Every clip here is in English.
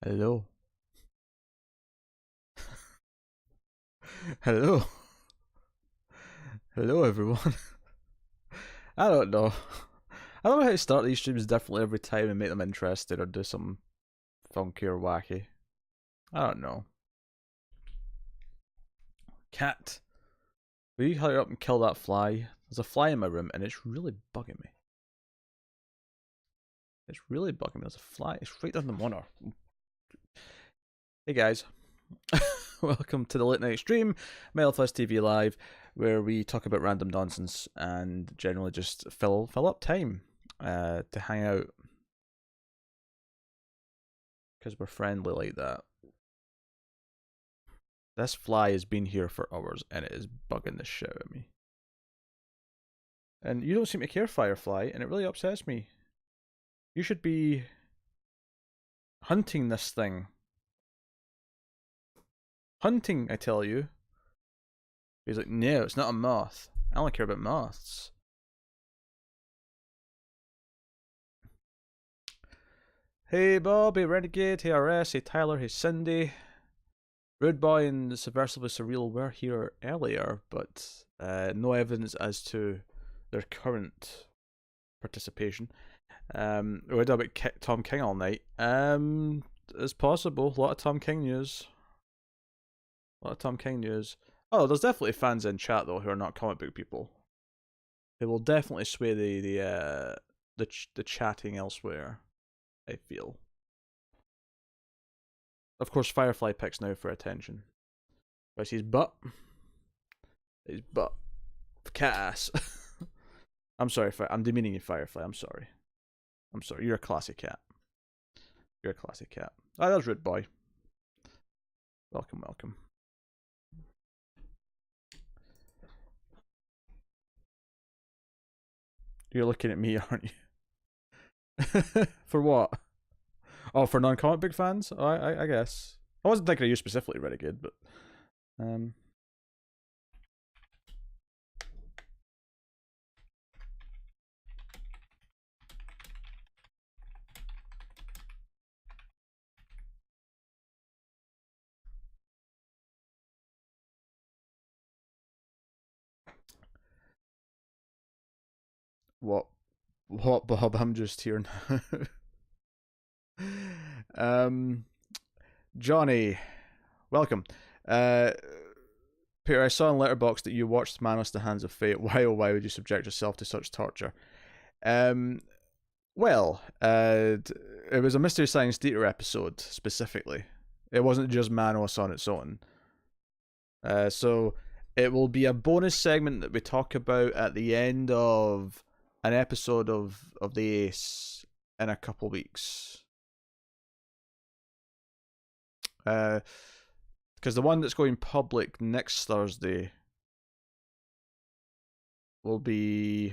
Hello. Hello. Hello, everyone. I don't know. I don't know how to start these streams differently every time and make them interesting or do something funky or wacky. I don't know. Cat, will you hurry up and kill that fly? There's a fly in my room and it's really bugging me. It's really bugging me. There's a fly. It's right on the monitor. Hey guys. Welcome to the late night stream, Mild Fuzz TV Live, where we talk about random nonsense and generally just fill up time to hang out. Because we're friendly like that. This fly has been here for hours and it is bugging the shit out of me. And you don't seem to care, Firefly, and it really upsets me. You should be hunting this thing. Hunting, I tell you. He's like, no, it's not a moth. I only care about moths. Hey Bob, hey Renegade, hey RS, hey Tyler, hey Cindy. Rude Boy and Subversively Surreal were here earlier, but no evidence as to their current participation. We talked about Tom King all night. It's possible. A lot of Tom King news. A lot of Tom King news. Oh, there's definitely fans in chat though who are not comic book people. They will definitely sway the chatting elsewhere, I feel. Of course, Firefly picks now for attention. Where's his butt? His butt. Cat ass. I'm sorry, I'm demeaning you, Firefly. I'm sorry. I'm sorry. You're a classy cat. You're a classy cat. Oh, that's Rude Boy. Welcome, welcome. You're looking at me, aren't you? For what? Oh, for non-comic book fans? Oh, I guess. I wasn't thinking of you specifically, Renegade, but what, Bob? I'm just here now. Johnny, welcome. Peter, I saw in Letterboxd that you watched Manos: The Hands of Fate. Why, oh why would you subject yourself to such torture? Well, it was a Mystery Science Theater episode, specifically. It wasn't just Manos on its own. So it will be a bonus segment that we talk about at the end of an episode of the Ace in a couple weeks. Because the one that's going public next Thursday will be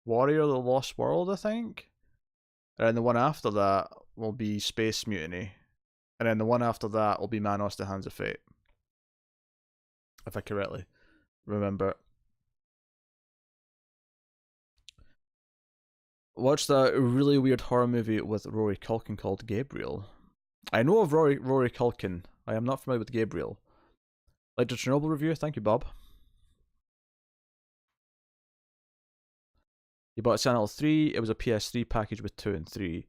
Warrior of the Lost World, I think. And the one after that will be Space Mutiny. And then the one after that will be Manos: The Hands of Fate. If I correctly remember. Watched a really weird horror movie with Rory Culkin called Gabriel. I know of Rory Culkin. I am not familiar with Gabriel. Like the Chernobyl review? Thank you, Bob. You bought Silent Hill 3. It was a PS3 package with 2 and 3.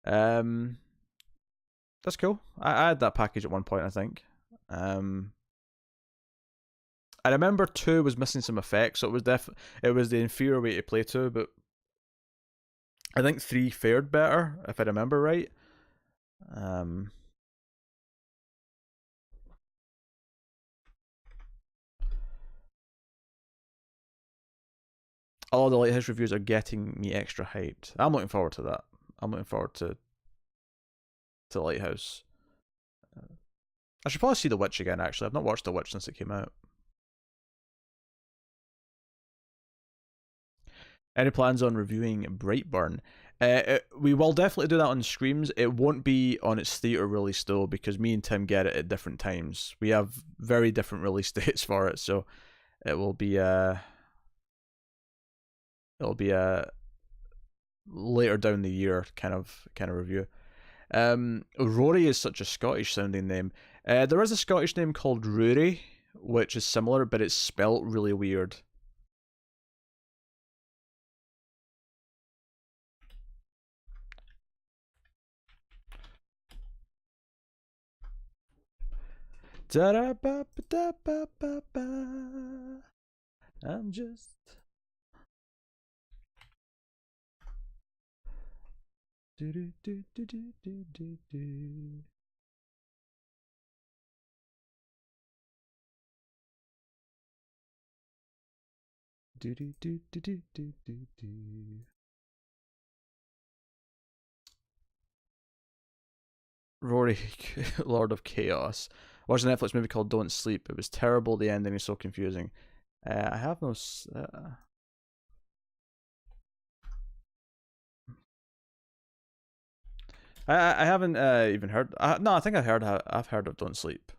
That's cool. I had that package at one point, I think. I remember 2 was missing some effects, so it was the inferior way to play 2, but I think 3 fared better, if I remember right. All the Lighthouse reviews are getting me extra hyped. I'm looking forward to that. I'm looking forward to Lighthouse. I should probably see The Witch again, actually. I've not watched The Witch since it came out. Any plans on reviewing Brightburn? We will definitely do that on streams. It won't be on its theatre release though, because me and Tim get it at different times. We have very different release dates for it, so it will be later down the year kind of review. Rory is such a Scottish sounding name. There is a Scottish name called Rory, which is similar, but it's spelt really weird. I'm just... Rory, Lord of Chaos. I watched a Netflix movie called Don't Sleep. It was terrible. The ending is so confusing. I have no... I haven't even heard... no, I think I've heard of Don't Sleep.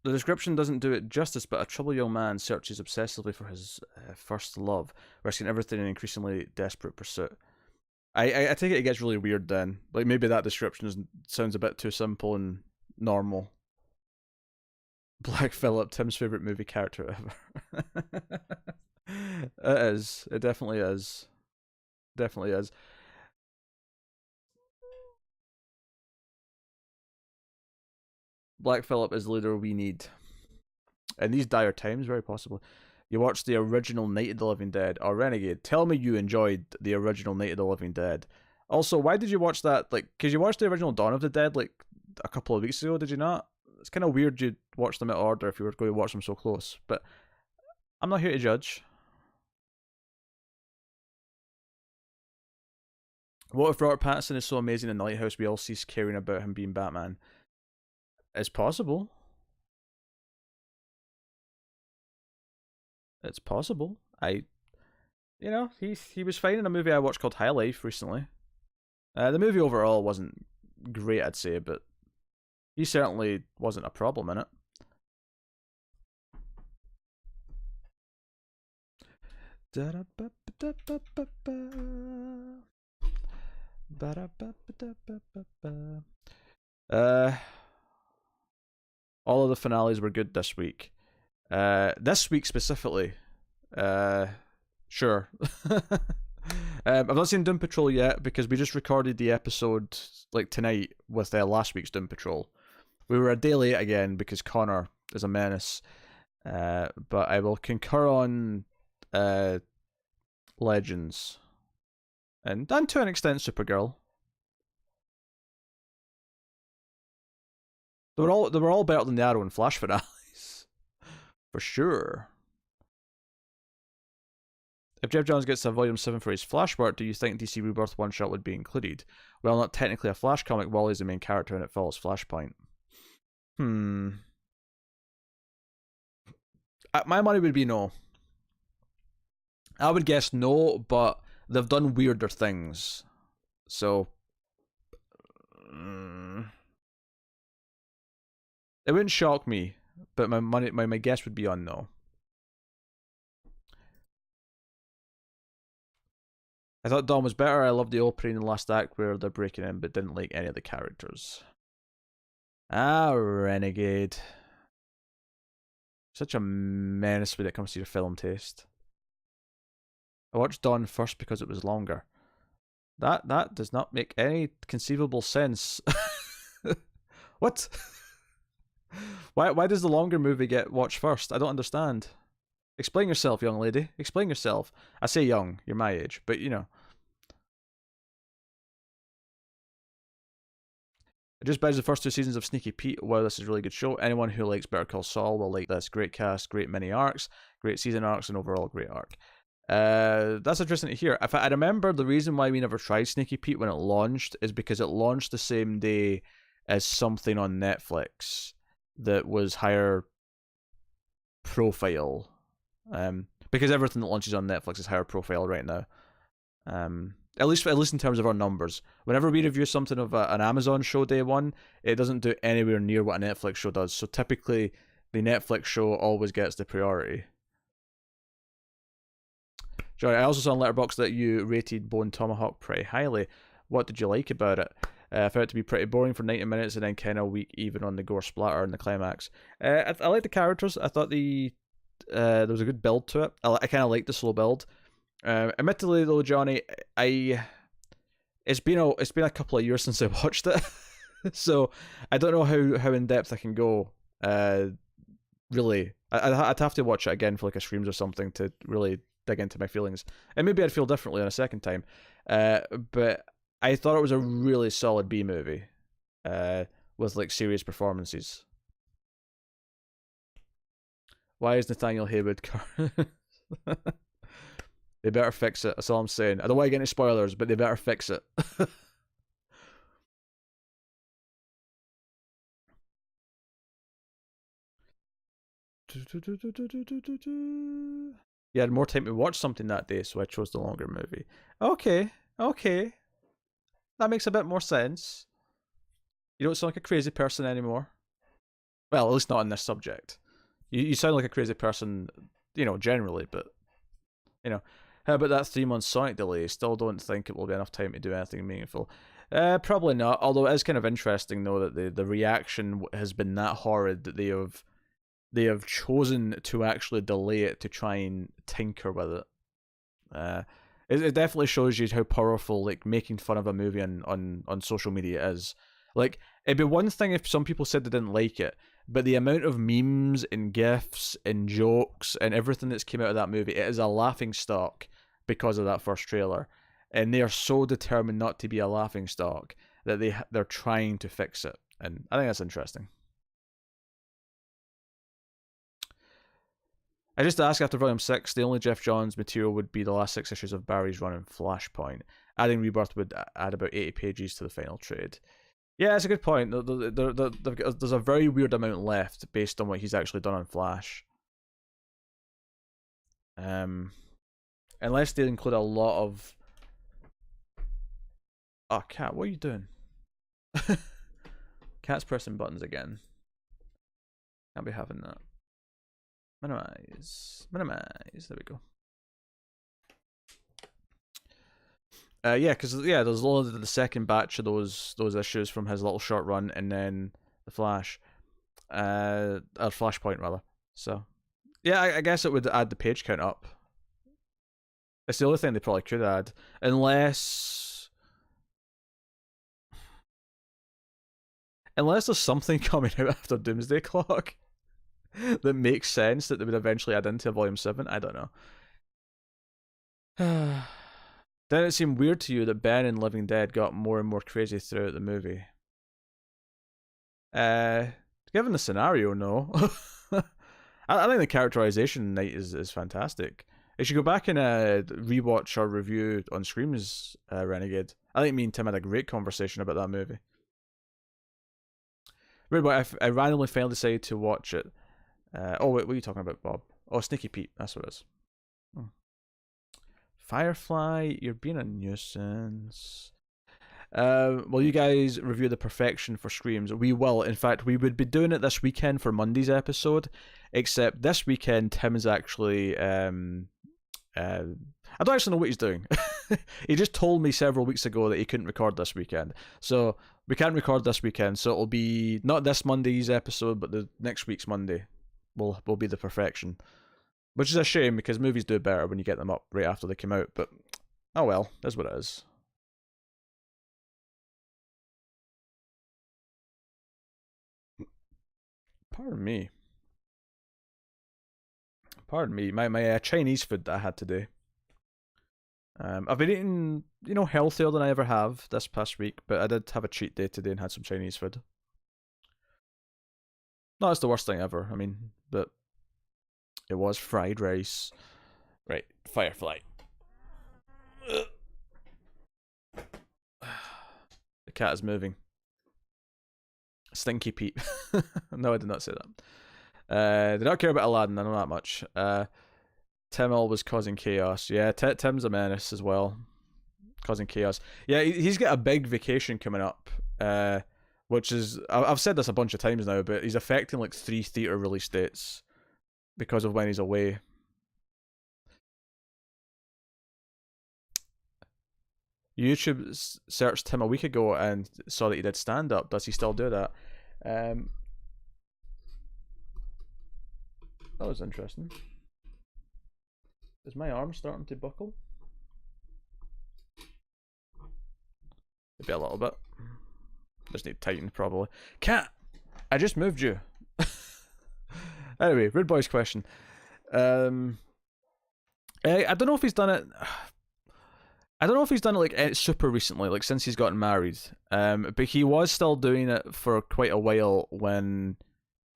The description doesn't do it justice, but a troubled young man searches obsessively for his first love, risking everything in an increasingly desperate pursuit. I take it gets really weird then. Like, maybe that description sounds a bit too simple and normal. Black Phillip, Tim's favourite movie character ever. It is. It definitely is. Definitely is. Black Phillip is the leader we need. In these dire times, very possibly. You watched the original Night of the Living Dead, or Renegade. Tell me you enjoyed the original Night of the Living Dead. Also, why did you watch that? Like, because you watched the original Dawn of the Dead like a couple of weeks ago, did you not? It's kind of weird you watch them in order if you were going to watch them so close. But I'm not here to judge. What if Robert Pattinson is so amazing in The Lighthouse we all cease caring about him being Batman? It's possible. It's possible. You know, he was fine in a movie I watched called High Life recently. The movie overall wasn't great, I'd say, but he certainly wasn't a problem in it. All of the finales were good this week. This week specifically, sure. I've not seen Doom Patrol yet because we just recorded the episode like tonight with last week's Doom Patrol. We were a day late again because Connor is a menace. But I will concur on Legends and to an extent Supergirl. They were all better than the Arrow and Flash finales, for sure. If Jeff Johns gets a Volume 7 for his Flash work, do you think DC Rebirth one-shot would be included? Well, not technically a Flash comic, Wally's the main character and it follows Flashpoint. My money would be no. I would guess no, but they've done weirder things. So... it wouldn't shock me, but my guess would be on no. I thought Dawn was better. I loved the opening and last act where they're breaking in, but didn't like any of the characters. Renegade. Such a menace when it comes to your film taste. I watched Dawn first because it was longer. That does not make any conceivable sense. What? Why does the longer movie get watched first? I don't understand. Explain yourself, young lady. Explain yourself. I say young, you're my age, but you know. I just binged the first 2 seasons of Sneaky Pete. Wow, this is a really good show. Anyone who likes Better Call Saul will like this. Great cast, great mini arcs, great season arcs, and overall great arc. That's interesting to hear. If I remember, the reason why we never tried Sneaky Pete when it launched is because it launched the same day as something on Netflix that was higher profile. Because everything that launches on Netflix is higher profile right now. At least in terms of our numbers. Whenever we review something of an Amazon show day one, it doesn't do anywhere near what a Netflix show does. So typically, the Netflix show always gets the priority. Johnny, I also saw on Letterboxd that you rated Bone Tomahawk pretty highly. What did you like about it? I found it to be pretty boring for 90 minutes and then kind of weak even on the gore splatter and the climax. I like the characters. I thought there was a good build to it. I kind of liked the slow build. Admittedly though, Johnny, it's been a couple of years since I watched it, so I don't know how in depth I can go. Really, I'd have to watch it again for like a streams or something to really dig into my feelings, and maybe I'd feel differently on a second time. But I thought it was a really solid B movie, with like serious performances. Why is Nathaniel Haywood? They better fix it. That's all I'm saying. I don't want to get any spoilers, but they better fix it. You had more time to watch something that day, so I chose the longer movie. Okay. That makes a bit more sense. You don't sound like a crazy person anymore. Well, at least not on this subject. You sound like a crazy person, generally, but, how about that 3-month Sonic delay? Still don't think it will be enough time to do anything meaningful. Probably not, although it is kind of interesting, though, that the reaction has been that horrid that they have chosen to actually delay it to try and tinker with it. It definitely shows you how powerful like making fun of a movie on social media is. Like, it'd be one thing if some people said they didn't like it, but the amount of memes and gifs and jokes and everything that's came out of that movie, it is a laughing stock because of that first trailer. And they are so determined not to be a laughing stock that they're trying to fix it. And I think that's interesting. I just asked after Volume 6, the only Jeff Johns material would be the last 6 issues of Barry's run in Flashpoint. Adding Rebirth would add about 80 pages to the final trade. Yeah, that's a good point. There's a very weird amount left based on what he's actually done on Flash. Unless they include a lot of... Oh, Cat, what are you doing? Cat's pressing buttons again. Can't be having that. Minimize. There we go. Yeah, because there's only the second batch of those issues from his little short run, and then the Flash, or Flashpoint rather. So, yeah, I guess it would add the page count up. It's the only thing they probably could add, unless there's something coming out after Doomsday Clock that makes sense that they would eventually add into Volume 7. I don't know. Didn't it seem weird to you that Ben in Living Dead got more and more crazy throughout the movie? Given the scenario, no. I think the characterization night is fantastic. You should go back and rewatch our review on Screams, Renegade. I think me and Tim had a great conversation about that movie. Weird, but I randomly finally decided to watch it. Oh wait, what are you talking about, Bob? Oh, Sneaky Pete, that's what it is. Firefly, you're being a nuisance. Will you guys review The Perfection for Screams? We will. In fact, we would be doing it this weekend for Monday's episode, except this weekend Tim is actually... I don't actually know what he's doing. He just told me several weeks ago that he couldn't record this weekend. So, we can't record this weekend, so it'll be not this Monday's episode, but the next week's Monday will be The Perfection. Which is a shame, because movies do better when you get them up right after they come out, but oh well, that's what it is. Pardon me, my Chinese food that I had today. I've been eating, healthier than I ever have this past week, but I did have a cheat day today and had some Chinese food. No, it's the worst thing ever, but it was fried rice. Right, Firefly. The cat is moving. Stinky Pete. No, I did not say that. Did not care about Aladdin, I know that much. Tim always causing chaos. Yeah, Tim's a menace as well. Causing chaos. Yeah, he's got a big vacation coming up. which is, I've said this a bunch of times now, but he's affecting like 3 theatre release dates because of when he's away. YouTube searched him a week ago and saw that he did stand up. Does he still do that? That was interesting. Is my arm starting to buckle? Maybe a little bit. Just need to tighten, probably. Cat! I just moved you. Anyway, Rude Boy's question. I don't know if he's done it. I don't know if he's done it like super recently, like since he's gotten married. But he was still doing it for quite a while when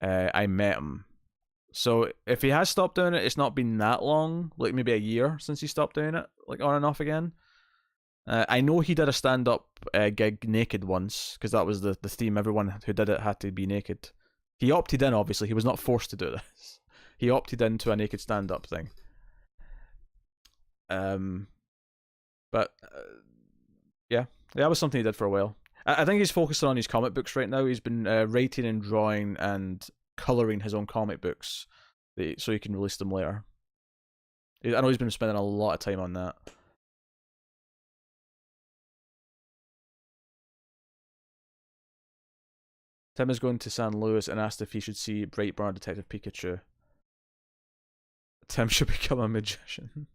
I met him. So if he has stopped doing it, it's not been that long, like maybe a year since he stopped doing it, like on and off again. I know he did a stand-up gig naked once, because that was the theme. Everyone who did it had to be naked. He opted in, obviously. He was not forced to do this. He opted into a naked stand-up thing. But yeah, that was something he did for a while. I think he's focusing on his comic books right now. He's been writing and drawing and colouring his own comic books so he can release them later. I know he's been spending a lot of time on that. Tim is going to San Luis and asked if he should see Brightburn Detective Pikachu. Tim should become a magician.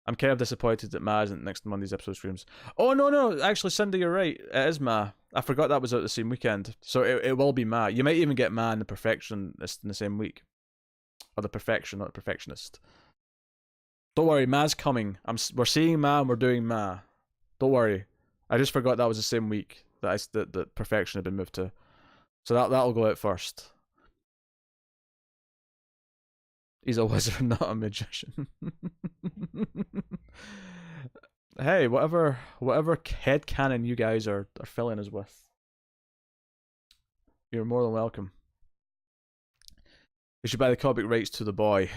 I'm kind of disappointed that Ma isn't next Monday's episode streams. Oh, no, actually, Cindy, you're right. It is Ma. I forgot that was out the same weekend. So it will be Ma. You might even get Ma and the Perfectionist in the same week. Or the Perfection, not the Perfectionist. Don't worry, Ma's coming. We're seeing Ma and we're doing Ma. Don't worry. I just forgot that was the same week that the Perfection had been moved to. So that'll go out first. He's a wizard, not a magician. Hey, whatever headcanon you guys are filling us with, you're more than welcome. You should buy the comic rights to The Boy.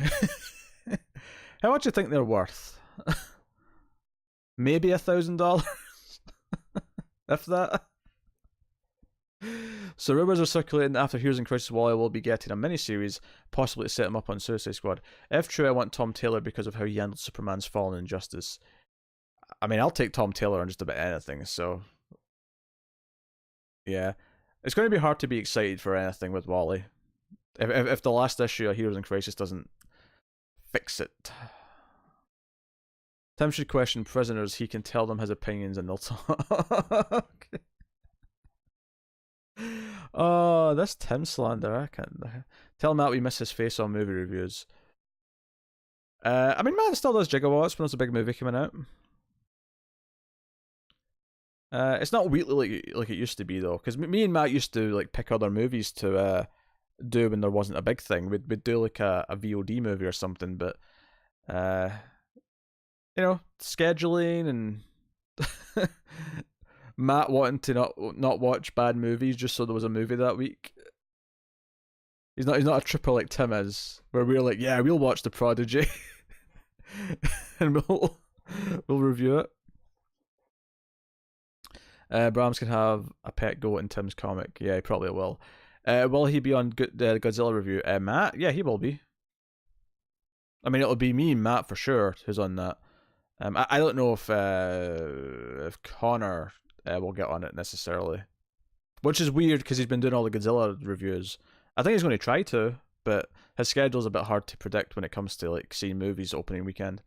How much do you think they're worth? Maybe $1,000? If that. So rumours are circulating that after Heroes in Crisis, Wally will be getting a miniseries, possibly to set him up on Suicide Squad. If true, I want Tom Taylor because of how he handled Superman's fall and Injustice. I mean, I'll take Tom Taylor on just about anything, so... yeah. It's going to be hard to be excited for anything with Wally. If the last issue of Heroes in Crisis doesn't fix it. Tim should question prisoners, he can tell them his opinions and they'll talk. Oh, this Tim slander. I can't tell him that we miss his face on movie reviews. I mean, man still does gigawatts when there's a big movie coming out. It's not weekly like it used to be though, because me and Matt used to like pick other movies to do when there wasn't a big thing. We'd do like a VOD movie or something, but you know, scheduling and Matt wanting to not watch bad movies just so there was a movie that week. He's not a tripper like Tim is, where we're like, yeah, we'll watch The Prodigy and we'll review it. Brahms can have a pet goat in Tim's comic. Yeah, he probably will. Will he be on the Godzilla review? Matt? Yeah, he will be. I mean, it'll be me and Matt for sure who's on that. I don't know if Connor will get on it necessarily, which is weird because he's been doing all the Godzilla reviews. I think he's going to try to, but his schedule's a bit hard to predict when it comes to like seeing movies opening weekend.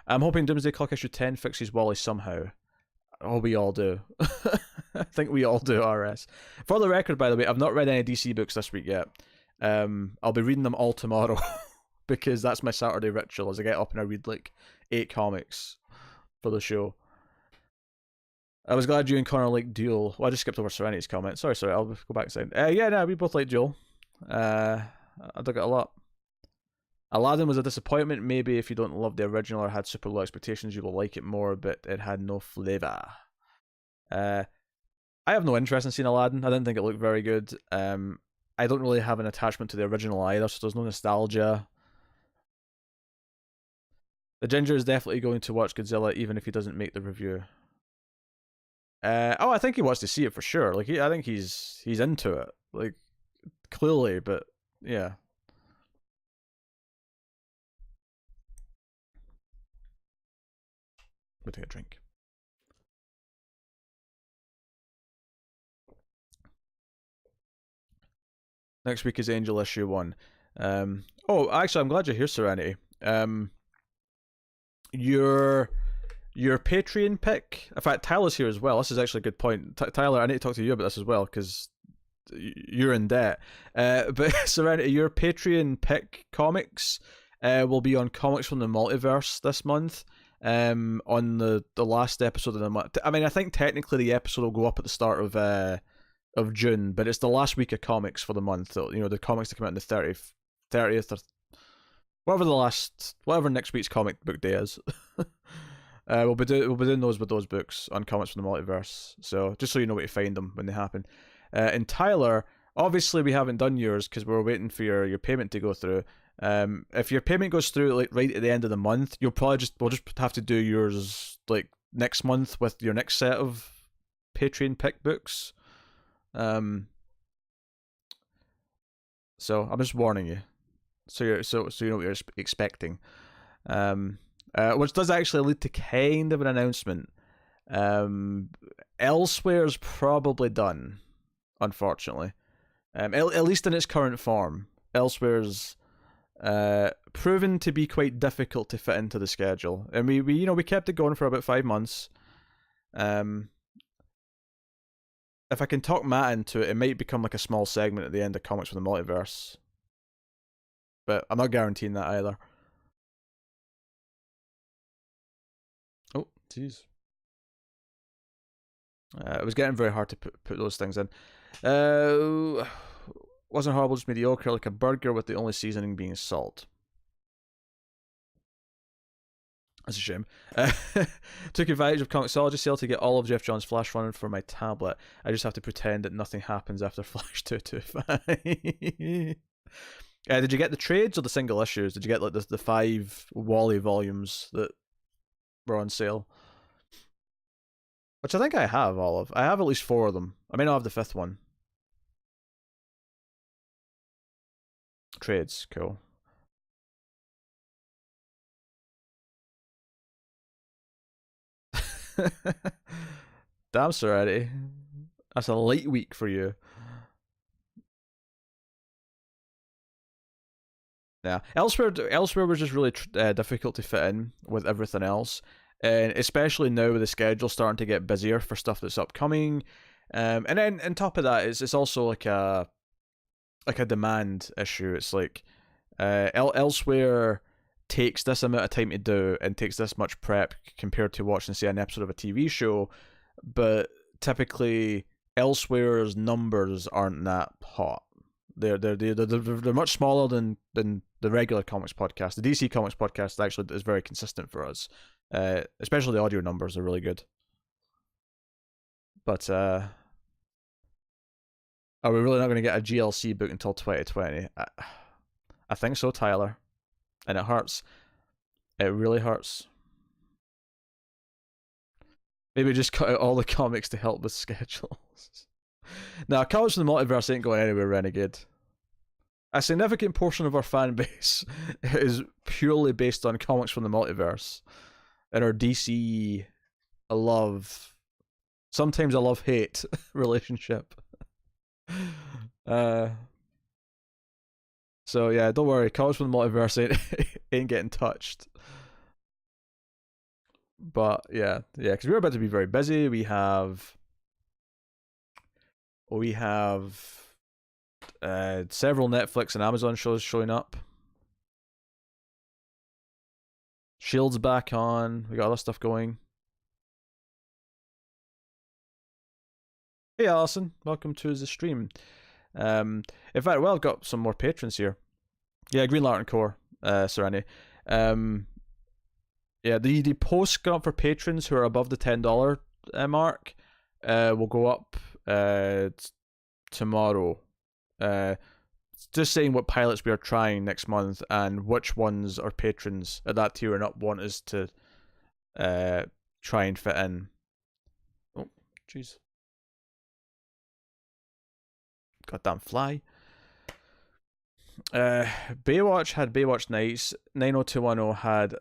I'm hoping Doomsday Clock issue 10 fixes Wally somehow. Oh, we all do. I think we all do, RS. For the record, by the way, I've not read any DC books this week yet. I'll be reading them all tomorrow because that's my Saturday ritual as I get up and I read like 8 comics for the show. I was glad you and Connor like Duel. Well, I just skipped over Serenity's comment. Sorry, I'll go back to it. Yeah, no, we both like Duel. I dug it a lot. Aladdin was a disappointment. Maybe if you don't love the original or had super low expectations, you will like it more, but it had no flavour. I have no interest in seeing Aladdin. I didn't think it looked very good. I don't really have an attachment to the original either, so there's no nostalgia. The Ginger is definitely going to watch Godzilla even if he doesn't make the review. Oh, I think he wants to see it for sure. Like, I think he's into it. Like, clearly, but yeah. We'll take a drink. Next week is Angel issue 1. Oh, actually, I'm glad you're here, Serenity. Your Patreon pick. In fact, Tyler's here as well. This is actually a good point. Tyler, I need to talk to you about this as well because you're in debt. But Serenity, your Patreon pick comics will be on Comics from the Multiverse this month. On the last episode of the month. I mean, I think technically the episode will go up at the start of June, but it's the last week of comics for the month. You know, the comics that come out on the 30th or whatever next week's comic book day is. We'll be doing those with those books on Comics from the Multiverse. So just so you know where to find them when they happen. And Tyler, obviously we haven't done yours because we're waiting for your payment to go through. If your payment goes through like right at the end of the month, we'll just have to do yours like next month with your next set of Patreon pick books. So I'm just warning you, so you know what you're expecting. Which does actually lead to kind of an announcement. Elsewhere's probably done, unfortunately. At least in its current form. Elsewhere's proven to be quite difficult to fit into the schedule, and we kept it going for about 5 months. If I can talk Matt into it, it might become like a small segment at the end of Comics from the Multiverse, but I'm not guaranteeing that either. Oh, jeez. It was getting very hard to put those things in. Wasn't horrible, just mediocre, like a burger with the only seasoning being salt. That's a shame. Took advantage of Comixology sale to get all of Jeff Johns' Flash running for my tablet. I just have to pretend that nothing happens after Flash 225. Did you get the trades or the single issues? Did you get like the 5 Wally volumes that were on sale? Which I think I have all of. I have at least 4 of them. I may not have the 5th one. Trades, cool. Damn, Serenity. That's a light week for you. Yeah, elsewhere was just really difficult to fit in with everything else, and especially now with the schedule starting to get busier for stuff that's upcoming. And then on top of that, it's also like a demand issue. It's like elsewhere takes this amount of time to do and takes this much prep compared to watching, say, an episode of a TV show, but typically elsewhere's numbers aren't that hot. They're much smaller than the regular comics podcast. The DC Comics podcast actually is very consistent for us, especially the audio numbers are really good. But are we really not going to get a GLC book until 2020? I think so, Tyler. And it hurts. It really hurts. Maybe just cut out all the comics to help with schedules. Now, Comics from the Multiverse ain't going anywhere, Renegade. A significant portion of our fan base is purely based on Comics from the Multiverse. And our DC sometimes a love-hate relationship. So yeah, don't worry, Comics from the Multiverse ain't getting touched. But yeah, because we're about to be very busy. We have several Netflix and Amazon shows showing up. Shield's back on. We got other stuff going. Hey Alison, welcome to the stream. In fact, well, I've got some more patrons here. Yeah, Green Lantern Corps, Serenity. Yeah, the posts going up for patrons who are above the $10 mark will go up tomorrow. Just saying what pilots we are trying next month and which ones our patrons at that tier and up want us to try and fit in. Oh, Jeez. Goddamn fly. Baywatch had Baywatch Nights. 90210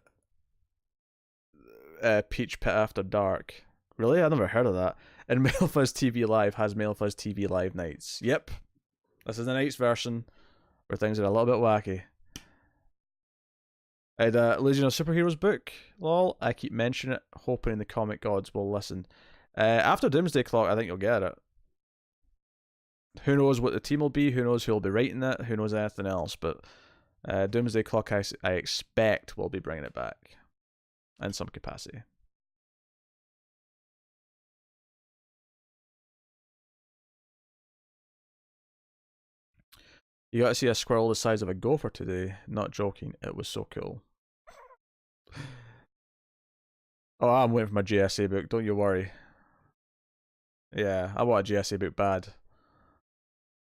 had Peach Pit After Dark. Really? I never heard of that. And Mild Fuzz TV Live has Mild Fuzz TV Live Nights. Yep. This is the Nights version where things are a little bit wacky. I had a Legion of Superheroes book. Lol. I keep mentioning it, hoping the comic gods will listen. After Doomsday Clock, I think you'll get it. Who knows what the team will be? Who knows who will be writing it? Who knows anything else? But Doomsday Clock, I expect, will be bringing it back in some capacity. You got to see a squirrel the size of a gopher today. Not joking. It was so cool. Oh, I'm waiting for my GSA book. Don't you worry. Yeah, I want a GSA book bad.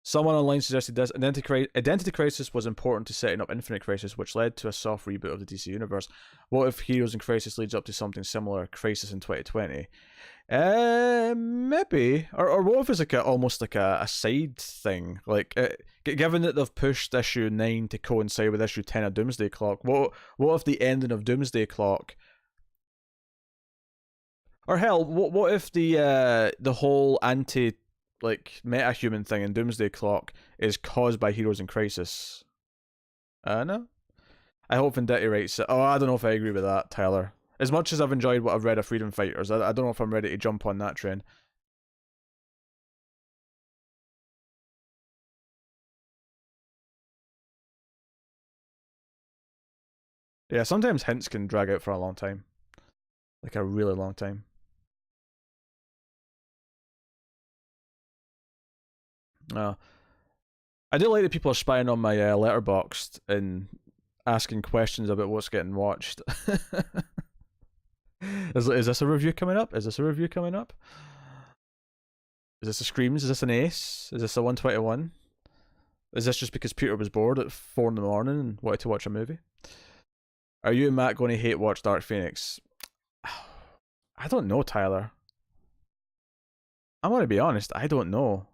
Someone online suggested this. Identity Crisis was important to setting up Infinite Crisis, which led to a soft reboot of the DC Universe. What if Heroes in Crisis leads up to something similar, Crisis in 2020? Maybe. Or what if it's like almost like a side thing? Like, given that they've pushed issue 9 to coincide with issue 10 of Doomsday Clock, what if the ending of Doomsday Clock... Or hell, what if the whole meta-human thing in Doomsday Clock is caused by Heroes in Crisis? No? I hope Venditti writes it. Oh, I don't know if I agree with that, Tyler. As much as I've enjoyed what I've read of Freedom Fighters, I don't know if I'm ready to jump on that train. Yeah, sometimes hints can drag out for a long time. Like a really long time. I do like that people are spying on my letterboxd and asking questions about what's getting watched. Is this a review coming up? Is this a review coming up? Is this a Screams? Is this an Ace? Is this a 121? Is this just because Peter was bored at 4 in the morning and wanted to watch a movie? Are you and Matt going to hate watch Dark Phoenix? I don't know, Tyler. I'm going to be honest, I don't know.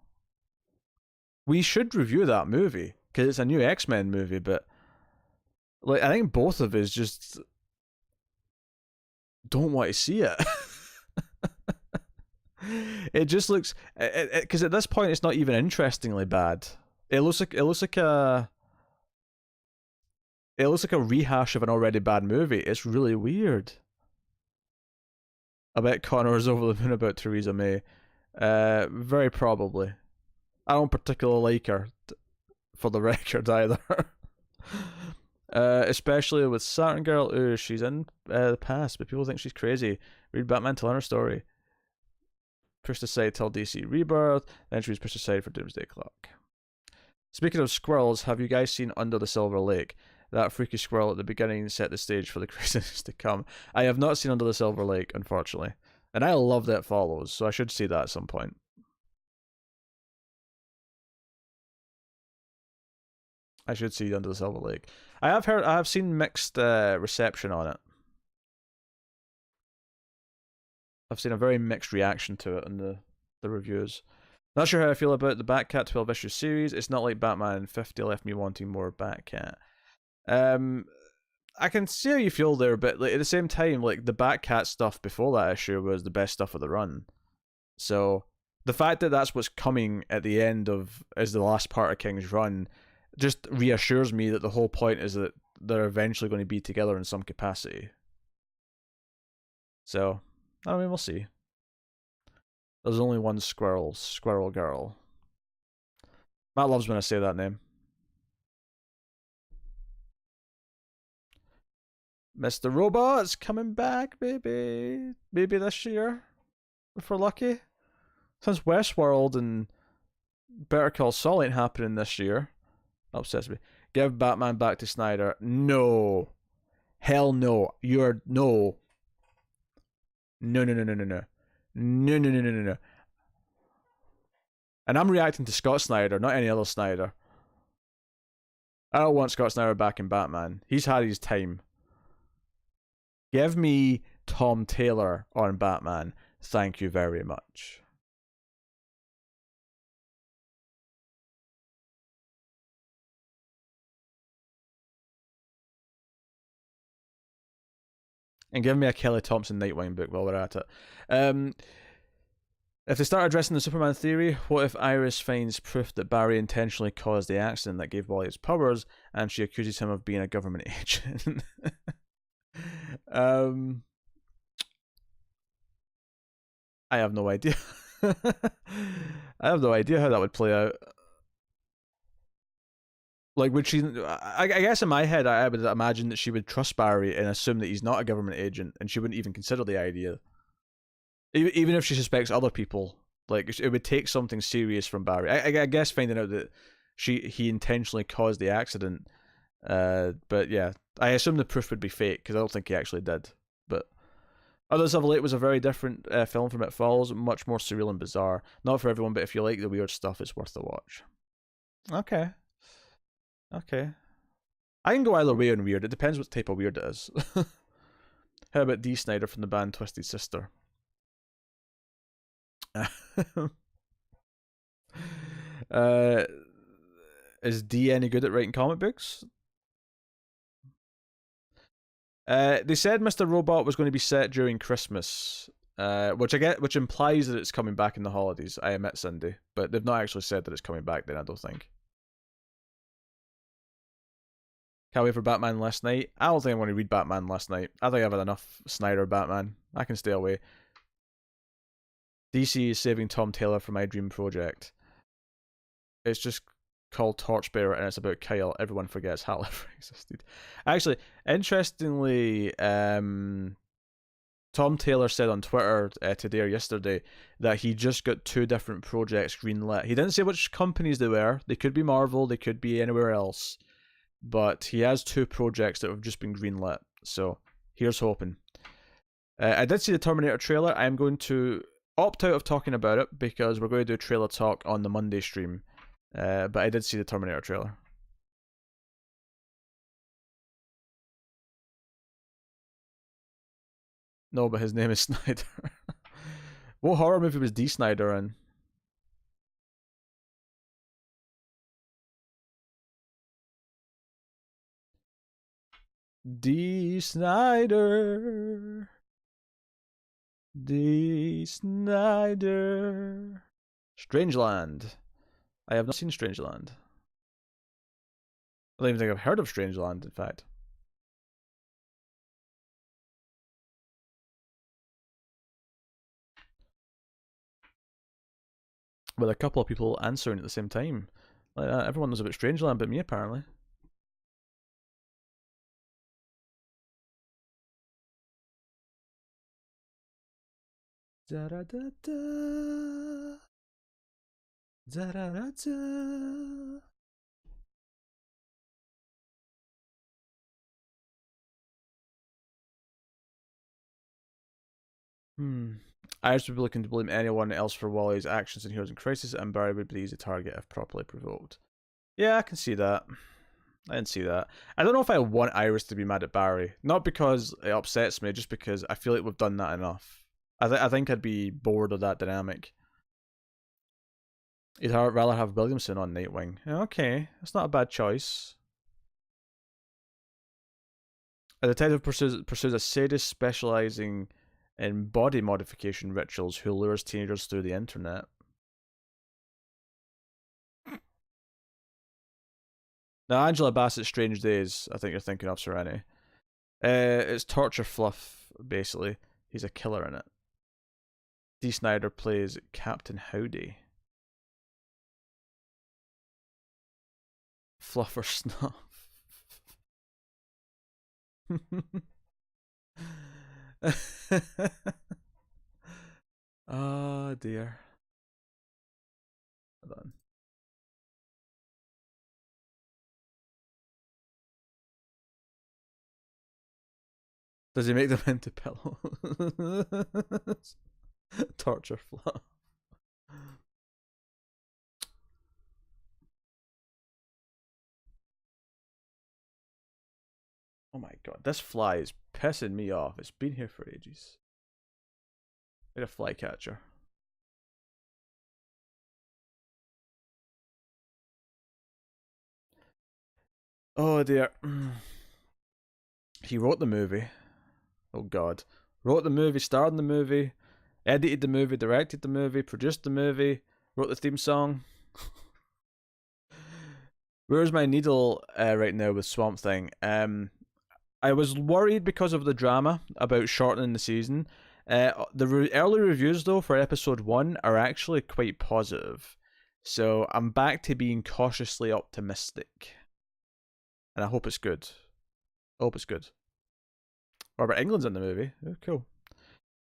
We should review that movie because it's a new X-Men movie, but like I think both of us just don't want to see it. It just looks because at this point it's not even interestingly bad. It looks like a rehash of an already bad movie. It's really weird. I bet Connor's over the moon about Theresa May. Very probably. I don't particularly like her, for the record, either. Especially with Saturn Girl. Ooh, she's in the past, but people think she's crazy. Read Batman to learn her story. Pushed aside till DC Rebirth, then she was pushed aside for Doomsday Clock. Speaking of squirrels, have you guys seen Under the Silver Lake? That freaky squirrel at the beginning set the stage for the craziness to come. I have not seen Under the Silver Lake, unfortunately. And I love that follows, so I should see that at some point. I should see Under the Silver Lake. I have seen mixed reception on it. I've seen a very mixed reaction to it in the reviews. Not sure how I feel about the Batcat 12 issue series. It's not like Batman 50 left me wanting more Batcat. I can see how you feel there, but like, at the same time, like the Batcat stuff before that issue was the best stuff of the run. So the fact that that's what's coming at the end of as the last part of King's run just reassures me that the whole point is that they're eventually going to be together in some capacity. So, I mean, we'll see. There's only one Squirrel Girl. Matt loves when I say that name. Mr. Robot's coming back, baby. Maybe this year, if we're lucky. Since Westworld and Better Call Saul ain't happening this year. Upsets me. Give Batman back to Snyder. No. Hell no. You're... No. No. No. And I'm reacting to Scott Snyder, not any other Snyder. I don't want Scott Snyder back in Batman. He's had his time. Give me Tom Taylor on Batman. Thank you very much. And give me a Kelly Thompson Nightwing book while we're at it. If they start addressing the Superman theory, what if Iris finds proof that Barry intentionally caused the accident that gave Wally his powers, and she accuses him of being a government agent? I have no idea. I have no idea how that would play out. Like, would she? I guess in my head, I would imagine that she would trust Barry and assume that he's not a government agent, and she wouldn't even consider the idea. Even if she suspects other people, like it would take something serious from Barry. I guess finding out that he intentionally caused the accident. But yeah, I assume the proof would be fake because I don't think he actually did. But Others of Late was a very different film from It Follows, much more surreal and bizarre. Not for everyone, but if you like the weird stuff, it's worth the watch. Okay. Okay. I can go either way on weird. It depends what type of weird it is. How about D. Snyder from the band Twisted Sister? Is D any good at writing comic books? They said Mr. Robot was going to be set during Christmas, which implies that it's coming back in the holidays. I admit, Cindy, but they've not actually said that it's coming back. Then I don't think. Can't wait for Batman Last Night. I don't think I'm going to read Batman Last Night. I think I've had enough Snyder Batman. I can stay away. DC is saving Tom Taylor for my dream project. It's just called Torchbearer and it's about Kyle. Everyone forgets Hal ever existed. Actually, interestingly, Tom Taylor said on Twitter today or yesterday that he just got 2 different projects greenlit. He didn't say which companies they were. They could be Marvel, they could be anywhere else. But he has 2 projects that have just been greenlit. So here's hoping. I did see the Terminator trailer. I'm going to opt out of talking about it because we're going to do a trailer talk on the Monday stream. But I did see the Terminator trailer. No, but his name is Snyder. What horror movie was D. Snyder in? D. Snyder. D. Snyder. Strangeland. I have not seen Strangeland. I don't even think I've heard of Strangeland, in fact. With a couple of people answering at the same time. Like that. Everyone knows about Strangeland but me, apparently. Da da da da. Da da da da. Iris would be looking to blame anyone else for Wally's actions in Heroes in Crisis, and Barry would be the easy target if properly provoked. Yeah, I can see that. I didn't see that. I don't know if I want Iris to be mad at Barry. Not because it upsets me, just because I feel like we've done that enough. I think I'd be bored of that dynamic. You'd rather have Williamson on Nightwing. Okay, that's not a bad choice. A detective pursues a sadist specializing in body modification rituals who lures teenagers through the internet. Now, Angela Bassett's Strange Days, I think you're thinking of, Serenity. It's torture fluff, basically. He's a killer in it. D. Snyder plays Captain Howdy. Fluff or snuff? Oh dear. Hold on. Does he make them into pillows? Torture fluff. Oh my god, this fly is pissing me off. It's been here for ages. Get a fly catcher. Oh dear. He wrote the movie. Oh God. Wrote the movie, starred in the movie, edited the movie, directed the movie, produced the movie, wrote the theme song. Where's my needle right now with Swamp Thing? I was worried because of the drama about shortening the season. The early reviews, though, for episode 1 are actually quite positive. So I'm back to being cautiously optimistic. And I hope it's good. I hope it's good. Robert Englund's in the movie. Oh, cool.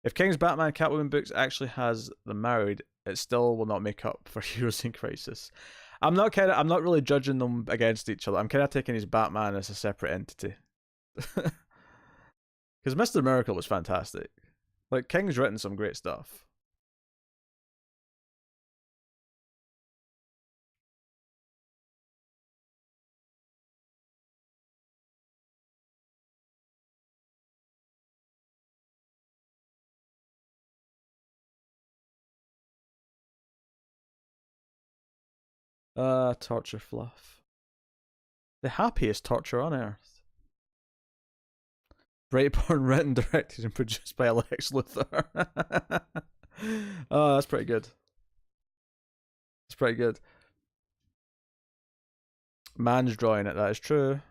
If King's Batman Catwoman books actually has them married, it still will not make up for Heroes in Crisis. I'm not really judging them against each other. I'm kind of taking his Batman as a separate entity. Because Mr. Miracle was fantastic. Like, King's written some great stuff. Torture fluff. The happiest torture on earth. Brightburn written, directed, and produced by Lex Luthor. Oh, that's pretty good. That's pretty good. Man's drawing it, that is true.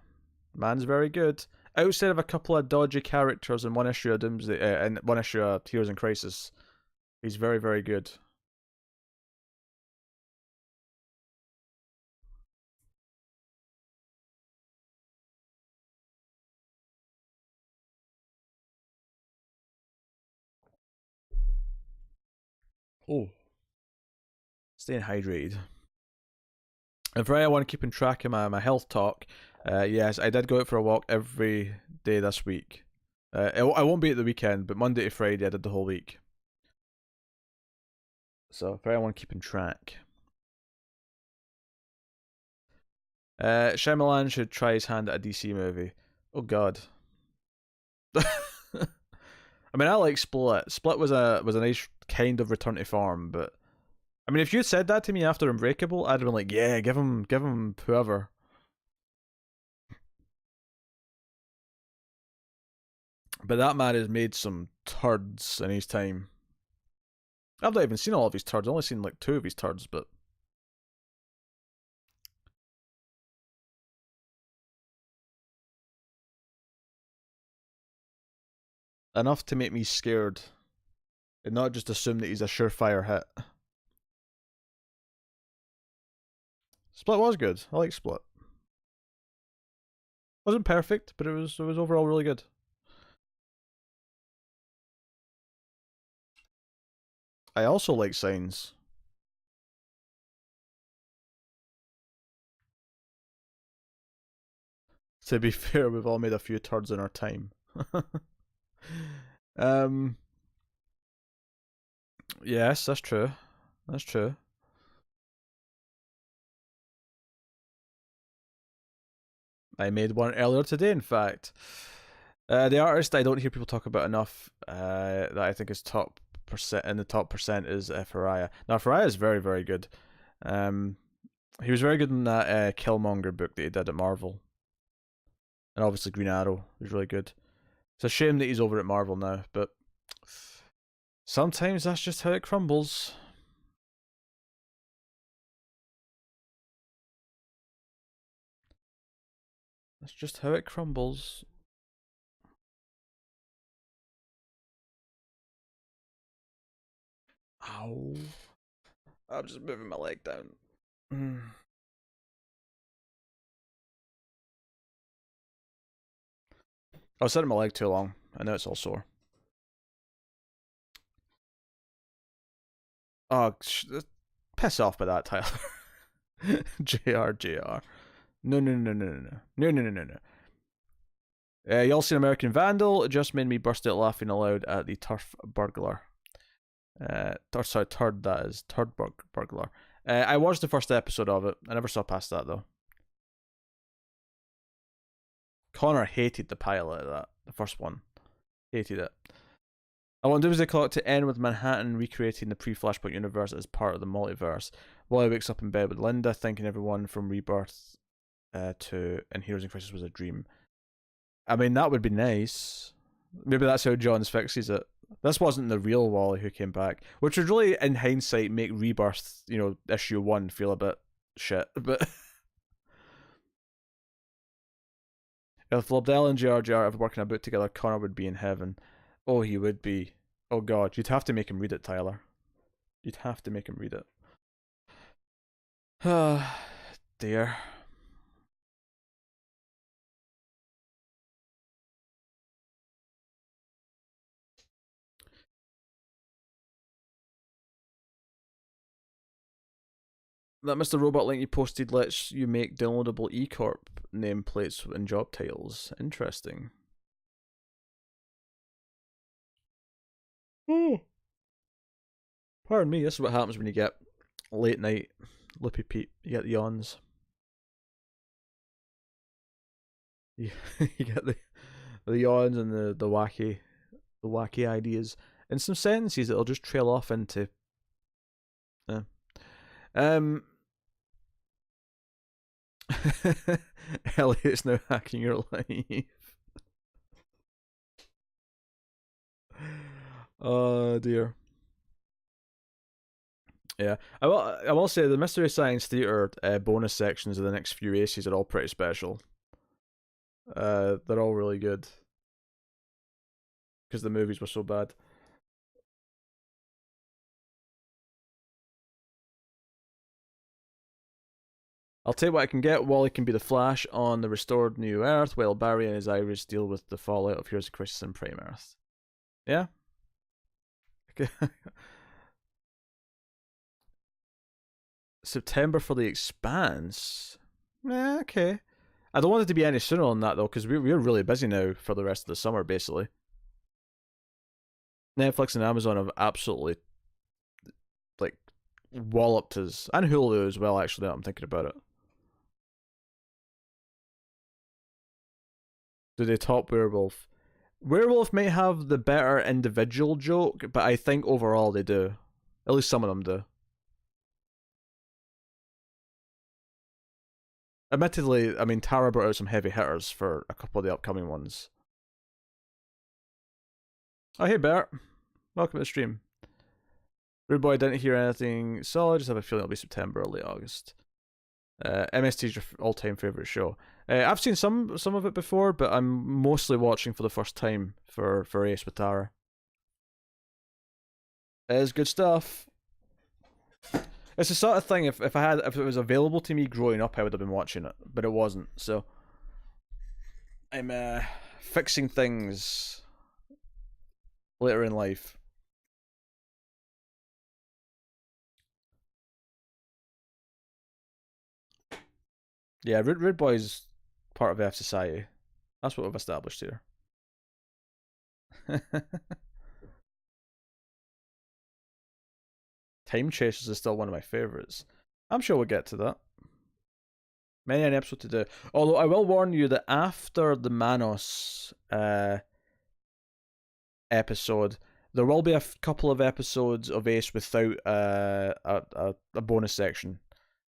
Man's very good. Outside of a couple of dodgy characters in one issue of Doomsday, and one issue of Heroes in Crisis, he's very, very good. Oh. Staying hydrated. And for anyone keeping track of my health talk, yes, I did go out for a walk every day this week. I won't be at the weekend, but Monday to Friday I did the whole week. So for anyone keeping track. Shyamalan should try his hand at a DC movie. Oh God. I mean, I like Split. Split was a nice kind of return to form, but I mean, if you said that to me after Unbreakable, I'd have been like, yeah, give him whoever. But that man has made some turds in his time. I've not even seen all of his turds. I've only seen like 2 of his turds, but enough to make me scared and not just assume that he's a surefire hit. Split was good. I like Split. Wasn't perfect, but it was overall really good. I also like Signs. To be fair, we've all made a few turds in our time. Yes, that's true. That's true. I made one earlier today, in fact. The artist I don't hear people talk about enough, that I think is top percent in the top percent is Faria. Now Faria is very, very good. He was very good in that Killmonger book that he did at Marvel, and obviously Green Arrow was really good. It's a shame that he's over at Marvel now, but sometimes that's just how it crumbles. That's just how it crumbles. Ow. I'm just moving my leg down. I was sitting my leg too long. I know it's all sore. Oh, piss off by that, Tyler. JR. No. Y'all seen American Vandal? It just made me burst out laughing aloud at the turf burglar. Turd that is. Turd burglar. I watched the first episode of it. I never saw past that though. Connor hated the pilot of that. The first one. Hated it. I want Doomsday Clock to end with Manhattan recreating the pre-Flashpoint universe as part of the multiverse. Wally wakes up in bed with Linda, thinking everyone from Rebirth to and Heroes in Crisis was a dream. I mean, that would be nice. Maybe that's how Johns fixes it. This wasn't the real Wally who came back, which would really, in hindsight, make Rebirth, issue 1 feel a bit shit. But if Lobdell and Jar Jar ever working a book together, Connor would be in heaven. Oh, he would be. Oh god, you'd have to make him read it, Tyler. You'd have to make him read it. Ah, dear. That Mr. Robot link you posted lets you make downloadable eCorp nameplates and job titles. Interesting. Oh. Pardon me, this is what happens when you get late night lippy Pete. You get the yawns. You get the yawns and the wacky ideas. And some sentences that'll just trail off into Elliot's now hacking your life. Oh dear. Yeah, I will say the Mystery Science Theater bonus sections of the next few races are all pretty special. They're all really good because the movies were so bad. I'll tell you what I can get. Wally can be the Flash on the restored New Earth, while Barry and his Iris deal with the fallout of Heroes of Crisis and Prime Earth. Yeah? September for The Expanse? Okay. I don't want it to be any sooner than that, though, because we're really busy now for the rest of the summer, basically. Netflix and Amazon have absolutely, walloped us. And Hulu as well, actually, now I'm thinking about it. Do they top Werewolf? Werewolf may have the better individual joke, but I think overall they do. At least some of them do. Admittedly, I mean, Tara brought out some heavy hitters for a couple of the upcoming ones. Oh, hey, Bert. Welcome to the stream. Rude Boy, didn't hear anything solid, just have a feeling it'll be September or late August. MST's your all-time favourite show. I've seen some of it before, but I'm mostly watching for the first time for Ace with Tara. It is good stuff. It's the sort of thing, if it was available to me growing up, I would have been watching it, but it wasn't, so I'm fixing things later in life. Yeah, Rude Boy's part of F Society. That's what we've established here. Time Chasers is still one of my favourites. I'm sure we'll get to that. Many an episode to do. Although I will warn you that after the Manos episode, there will be a couple of episodes of Ace without a bonus section.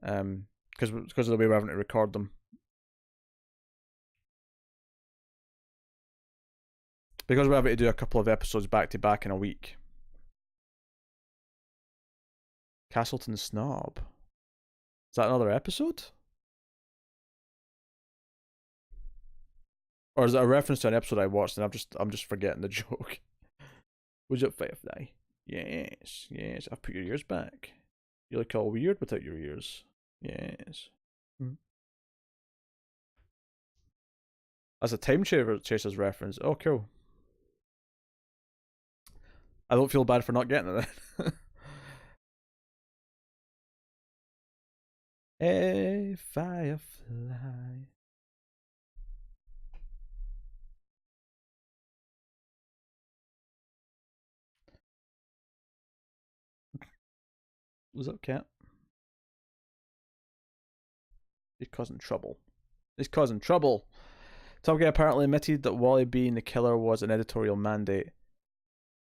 Because of the way we're having to record them. Because we're having to do a couple of episodes back to back in a week. Castleton Snob. Is that another episode? Or is it a reference to an episode I watched and I'm just forgetting the joke? Was it Firefly? Yes, yes. I've put your ears back. You look all weird without your ears. Yes. That's a Time Chasers reference. Oh, cool. I don't feel bad for not getting it then. A firefly. What's up, cat? He's causing trouble. He's causing trouble. Top Guy apparently admitted that Wally being the killer was an editorial mandate.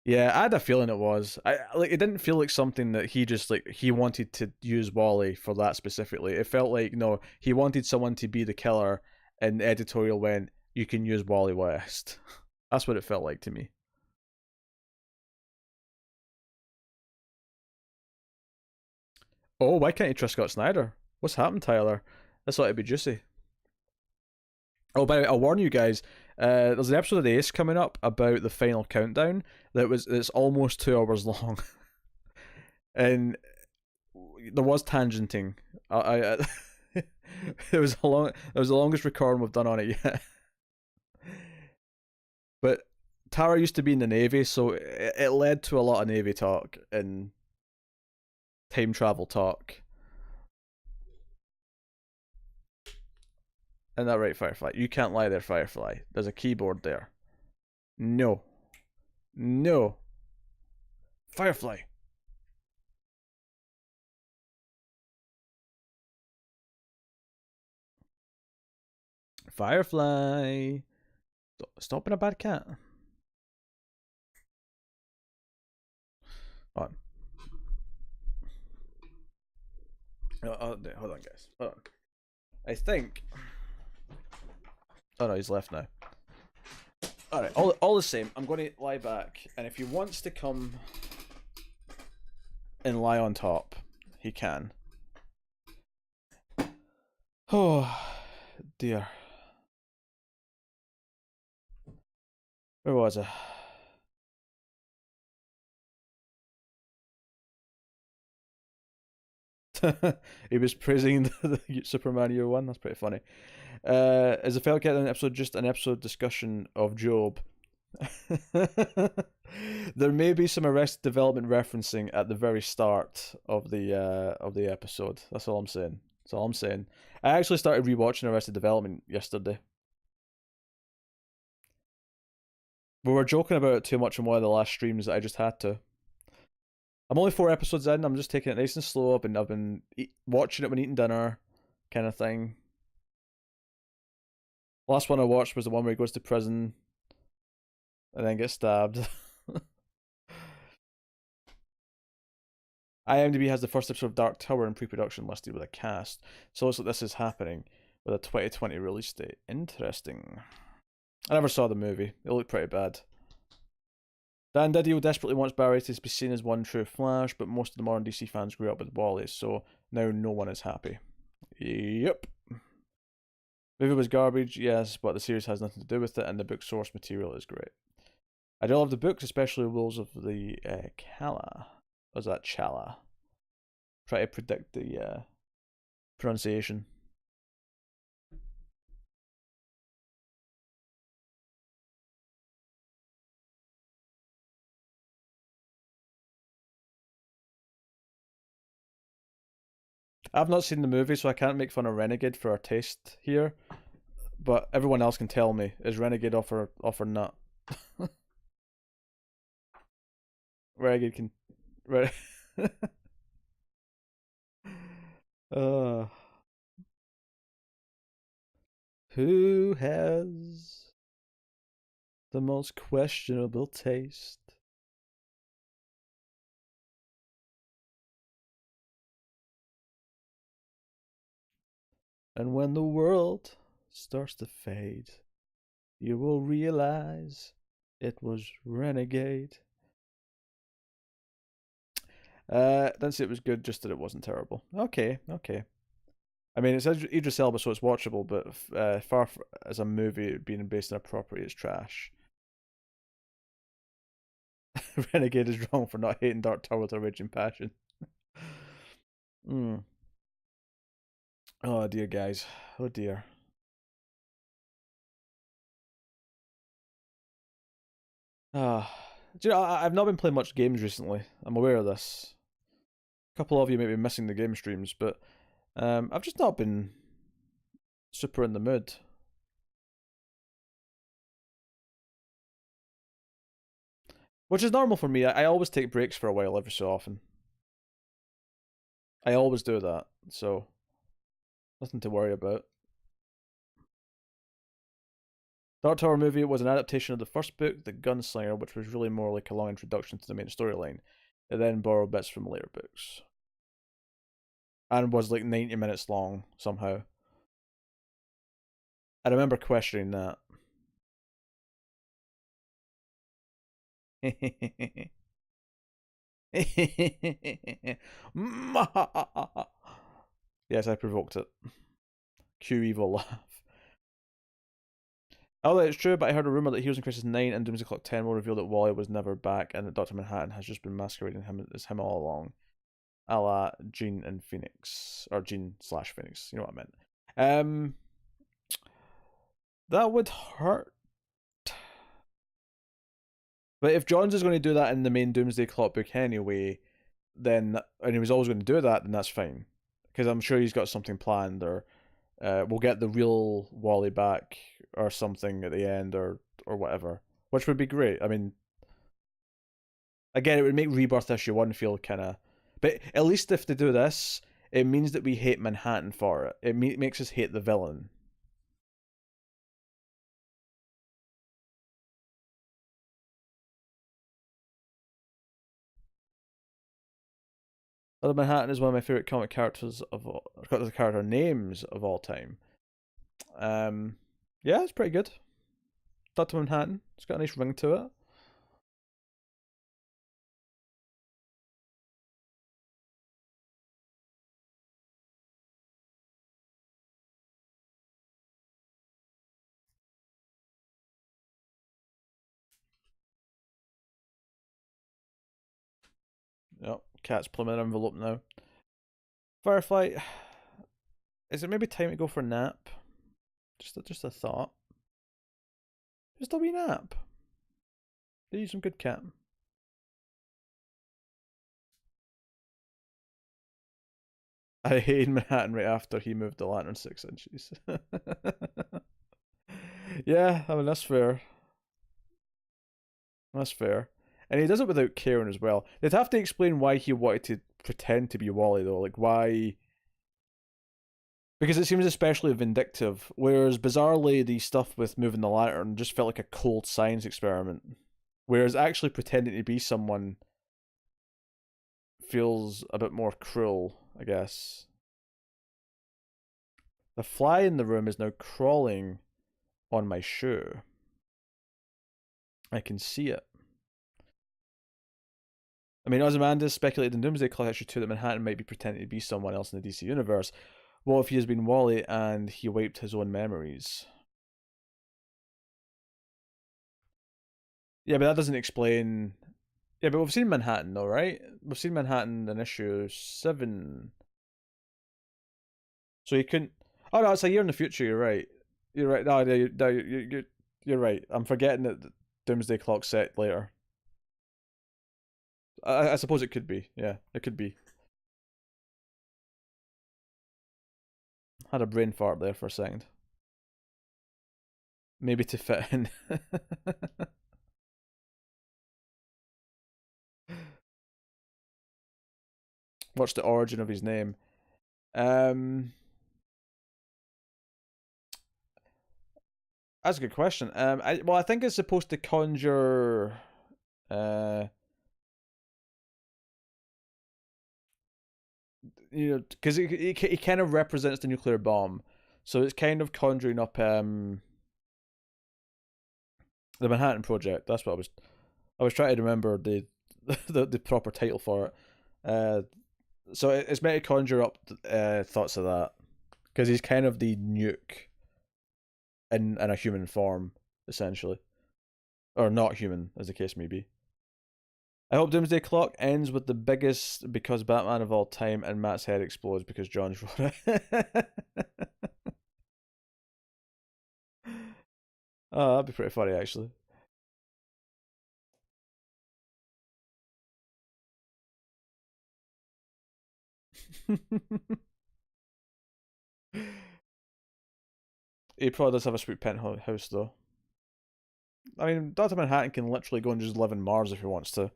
Yeah, I had a feeling it was. It didn't feel like something that he just he wanted to use Wally for that specifically. It felt like no, he wanted someone to be the killer, and the editorial went, "You can use Wally West." That's what it felt like to me. Oh, why can't you trust Scott Snyder? What's happened, Tyler? This ought to be juicy. Oh, by the way, I'll warn you guys. There's an episode of the Ace coming up about the final countdown it's almost 2 hours long, and there was tangenting. It was the longest recording we've done on it yet. But Tara used to be in the Navy, so it led to a lot of Navy talk and time travel talk. Isn't that right, Firefly? You can't lie there, Firefly. There's a keyboard there. No. No. Firefly. Firefly. Stop being a bad cat. On. Hold on, guys. Hold on. I think. Oh no, he's left now. Alright, all the same, I'm going to lie back, and if he wants to come and lie on top, he can. Oh, dear. Where was I? He was praising the Superman Year One. That's pretty funny. Is the Felt Get an episode just an episode discussion of Job? There may be some Arrested Development referencing at the very start of the episode. That's all I'm saying. That's all I'm saying. I actually started rewatching Arrested Development yesterday. We were joking about it too much on one of the last streams that I just had to. I'm only 4 episodes in. I'm just taking it nice and slow. I've been watching it when eating dinner, kind of thing. Last one I watched was the one where he goes to prison and then gets stabbed. IMDb has the first episode of Dark Tower in pre-production listed with a cast. So it looks like this is happening with a 2020 release date. Interesting. I never saw the movie. It looked pretty bad. Dan Didio desperately wants Barry to be seen as one true Flash, but most of the modern DC fans grew up with Wally, so now no one is happy. Yep. Movie was garbage, yes, but the series has nothing to do with it, and the book source material is great. I do love the books, especially Rules of the Kala. Or is that Chala? Try to predict the pronunciation. I've not seen the movie, so I can't make fun of Renegade for our taste here. But everyone else can tell me, is Renegade off or not? Renegade can. uh, who has the most questionable taste? And when the world starts to fade, you will realize it was Renegade. Didn't say it was good, just that it wasn't terrible. Okay. I mean, it's Idris Elba, so it's watchable, but far as a movie being based on a property, it's trash. Renegade is wrong for not hating Dark Tower with a raging passion. Oh dear, guys. Oh dear. Do you know, I've not been playing much games recently. I'm aware of this. A couple of you may be missing the game streams, but I've just not been super in the mood. Which is normal for me. I always take breaks for a while every so often. I always do that, so nothing to worry about. Dark Tower movie was an adaptation of the first book, The Gunslinger, which was really more like a long introduction to the main storyline. It then borrowed bits from later books. And was like 90 minutes long, somehow. I remember questioning that. Yes, I provoked it. Cue evil laugh. Although it's true, but I heard a rumor that Heroes in Crisis 9 and Doomsday Clock 10 will reveal that Wally was never back and that Dr. Manhattan has just been masquerading him as him all along. A la Jean and Phoenix. Or Jean/Phoenix. You know what I meant. That would hurt. But if Johns is going to do that in the main Doomsday Clock book anyway, then, and he was always going to do that, then that's fine. Because I'm sure he's got something planned, or we'll get the real Wally back, or something at the end, or whatever. Which would be great. I mean, again, it would make Rebirth issue 1 feel kind of... But at least if they do this, it means that we hate Manhattan for it. It makes us hate the villain. Although Manhattan is one of my favorite comic characters character names of all time. Yeah, it's pretty good. Dr. Manhattan. It's got a nice ring to it. Yep, cat's plummet envelope now. Firefly, is it maybe time to go for a nap? Just a thought. Just a wee nap. Do you some good cat? I hated Manhattan right after he moved the lantern 6 inches. Yeah, I mean, that's fair. That's fair. And he does it without caring as well. They'd have to explain why he wanted to pretend to be Wally, though. Like, why... Because it seems especially vindictive, whereas bizarrely the stuff with moving the lantern just felt like a cold science experiment. Whereas actually pretending to be someone feels a bit more cruel, I guess. The fly in the room is now crawling on my shoe. I can see it. I mean, Ozymandias speculated in Doomsday Clock issue 2 that Manhattan might be pretending to be someone else in the DC universe. What if he has been Wally and he wiped his own memories? Yeah, but that doesn't explain... Yeah, but we've seen Manhattan though, right? We've seen Manhattan in issue 7. So he couldn't... Oh no, it's a year in the future, you're right. You're right. No, you're right. I'm forgetting that Doomsday Clock's set later. I suppose it could be. Yeah, it could be. Had a brain fart there for a second. Maybe to fit in. What's the origin of his name? That's a good question. I think it's supposed to conjure you know, because he kind of represents the nuclear bomb, so it's kind of conjuring up the Manhattan Project. That's what I was trying to remember the the proper title for it. So it's meant to conjure up thoughts of that, because he's kind of the nuke in a human form, essentially, or not human, as the case may be. I hope Doomsday Clock ends with the biggest because Batman of all time and Matt's head explodes because John's wrote it. Oh, that'd be pretty funny, actually. He probably does have a sweet penthouse, though. I mean, Dr. Manhattan can literally go and just live in Mars if he wants to.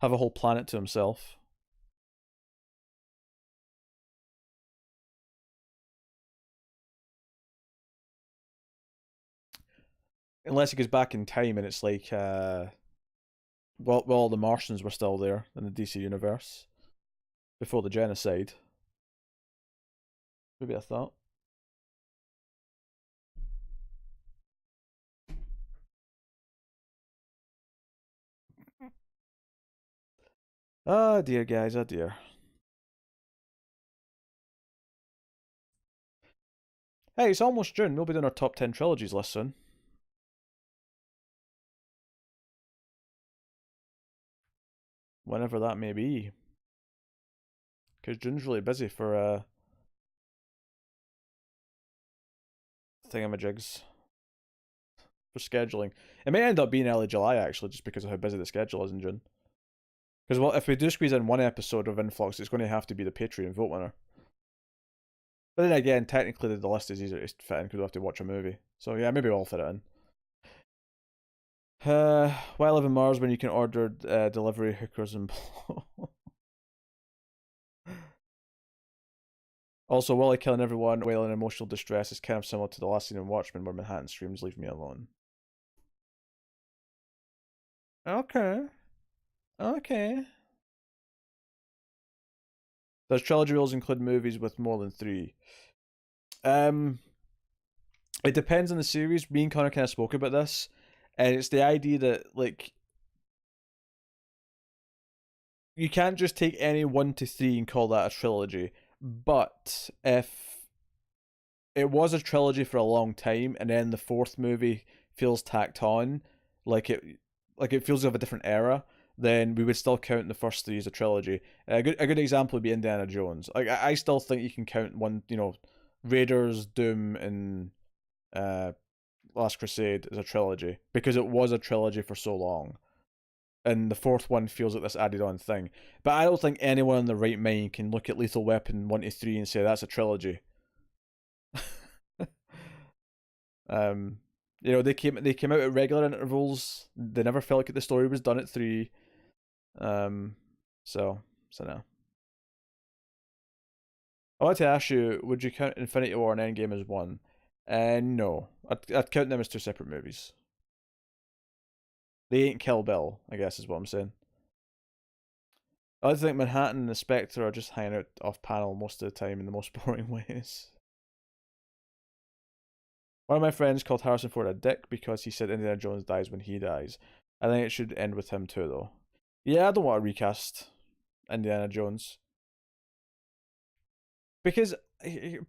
Have a whole planet to himself. Unless he goes back in time and it's like, well, all the Martians were still there in the DC universe before the genocide. Maybe a thought. Oh dear, guys, oh dear. Hey, it's almost June. We'll be doing our top 10 trilogies list soon. Whenever that may be. Because June's really busy for thingamajigs. For scheduling. It may end up being early July, actually, just because of how busy the schedule is in June. Because, well, if we do squeeze in one episode of Influx, it's going to have to be the Patreon vote winner. But then again, technically the list is easier to fit in because we'll have to watch a movie. So yeah, maybe we'll fit it in. Why live in Mars when you can order delivery hookers and Also, Wally killing everyone while in emotional distress is kind of similar to the last scene in Watchmen where Manhattan screams, "Leave me alone." Okay. Okay. Does trilogy rules include movies with more than 3? Um, it depends on the series. Me and Connor kind of spoke about this, and it's the idea that, like, you can't just take any 1 to 3 and call that a trilogy. But if it was a trilogy for a long time, and then the fourth movie feels tacked on, like it feels of a different era, then we would still count the first 3 as a trilogy. A good example would be Indiana Jones. Like I still think you can count one, Raiders, Doom, and Last Crusade as a trilogy because it was a trilogy for so long. And the fourth one feels like this added on thing. But I don't think anyone in the right mind can look at Lethal Weapon 1 to 3 and say that's a trilogy. um, they came out at regular intervals. They never felt like the story was done at 3. So no. I want to ask you, would you count Infinity War and Endgame as one? No. I'd count them as 2 separate movies. They ain't Kill Bill, I guess is what I'm saying. I think Manhattan and the Spectre are just hanging out off panel most of the time in the most boring ways. One of my friends called Harrison Ford a dick because he said Indiana Jones dies when he dies. I think it should end with him too, though. Yeah, I don't want to recast Indiana Jones because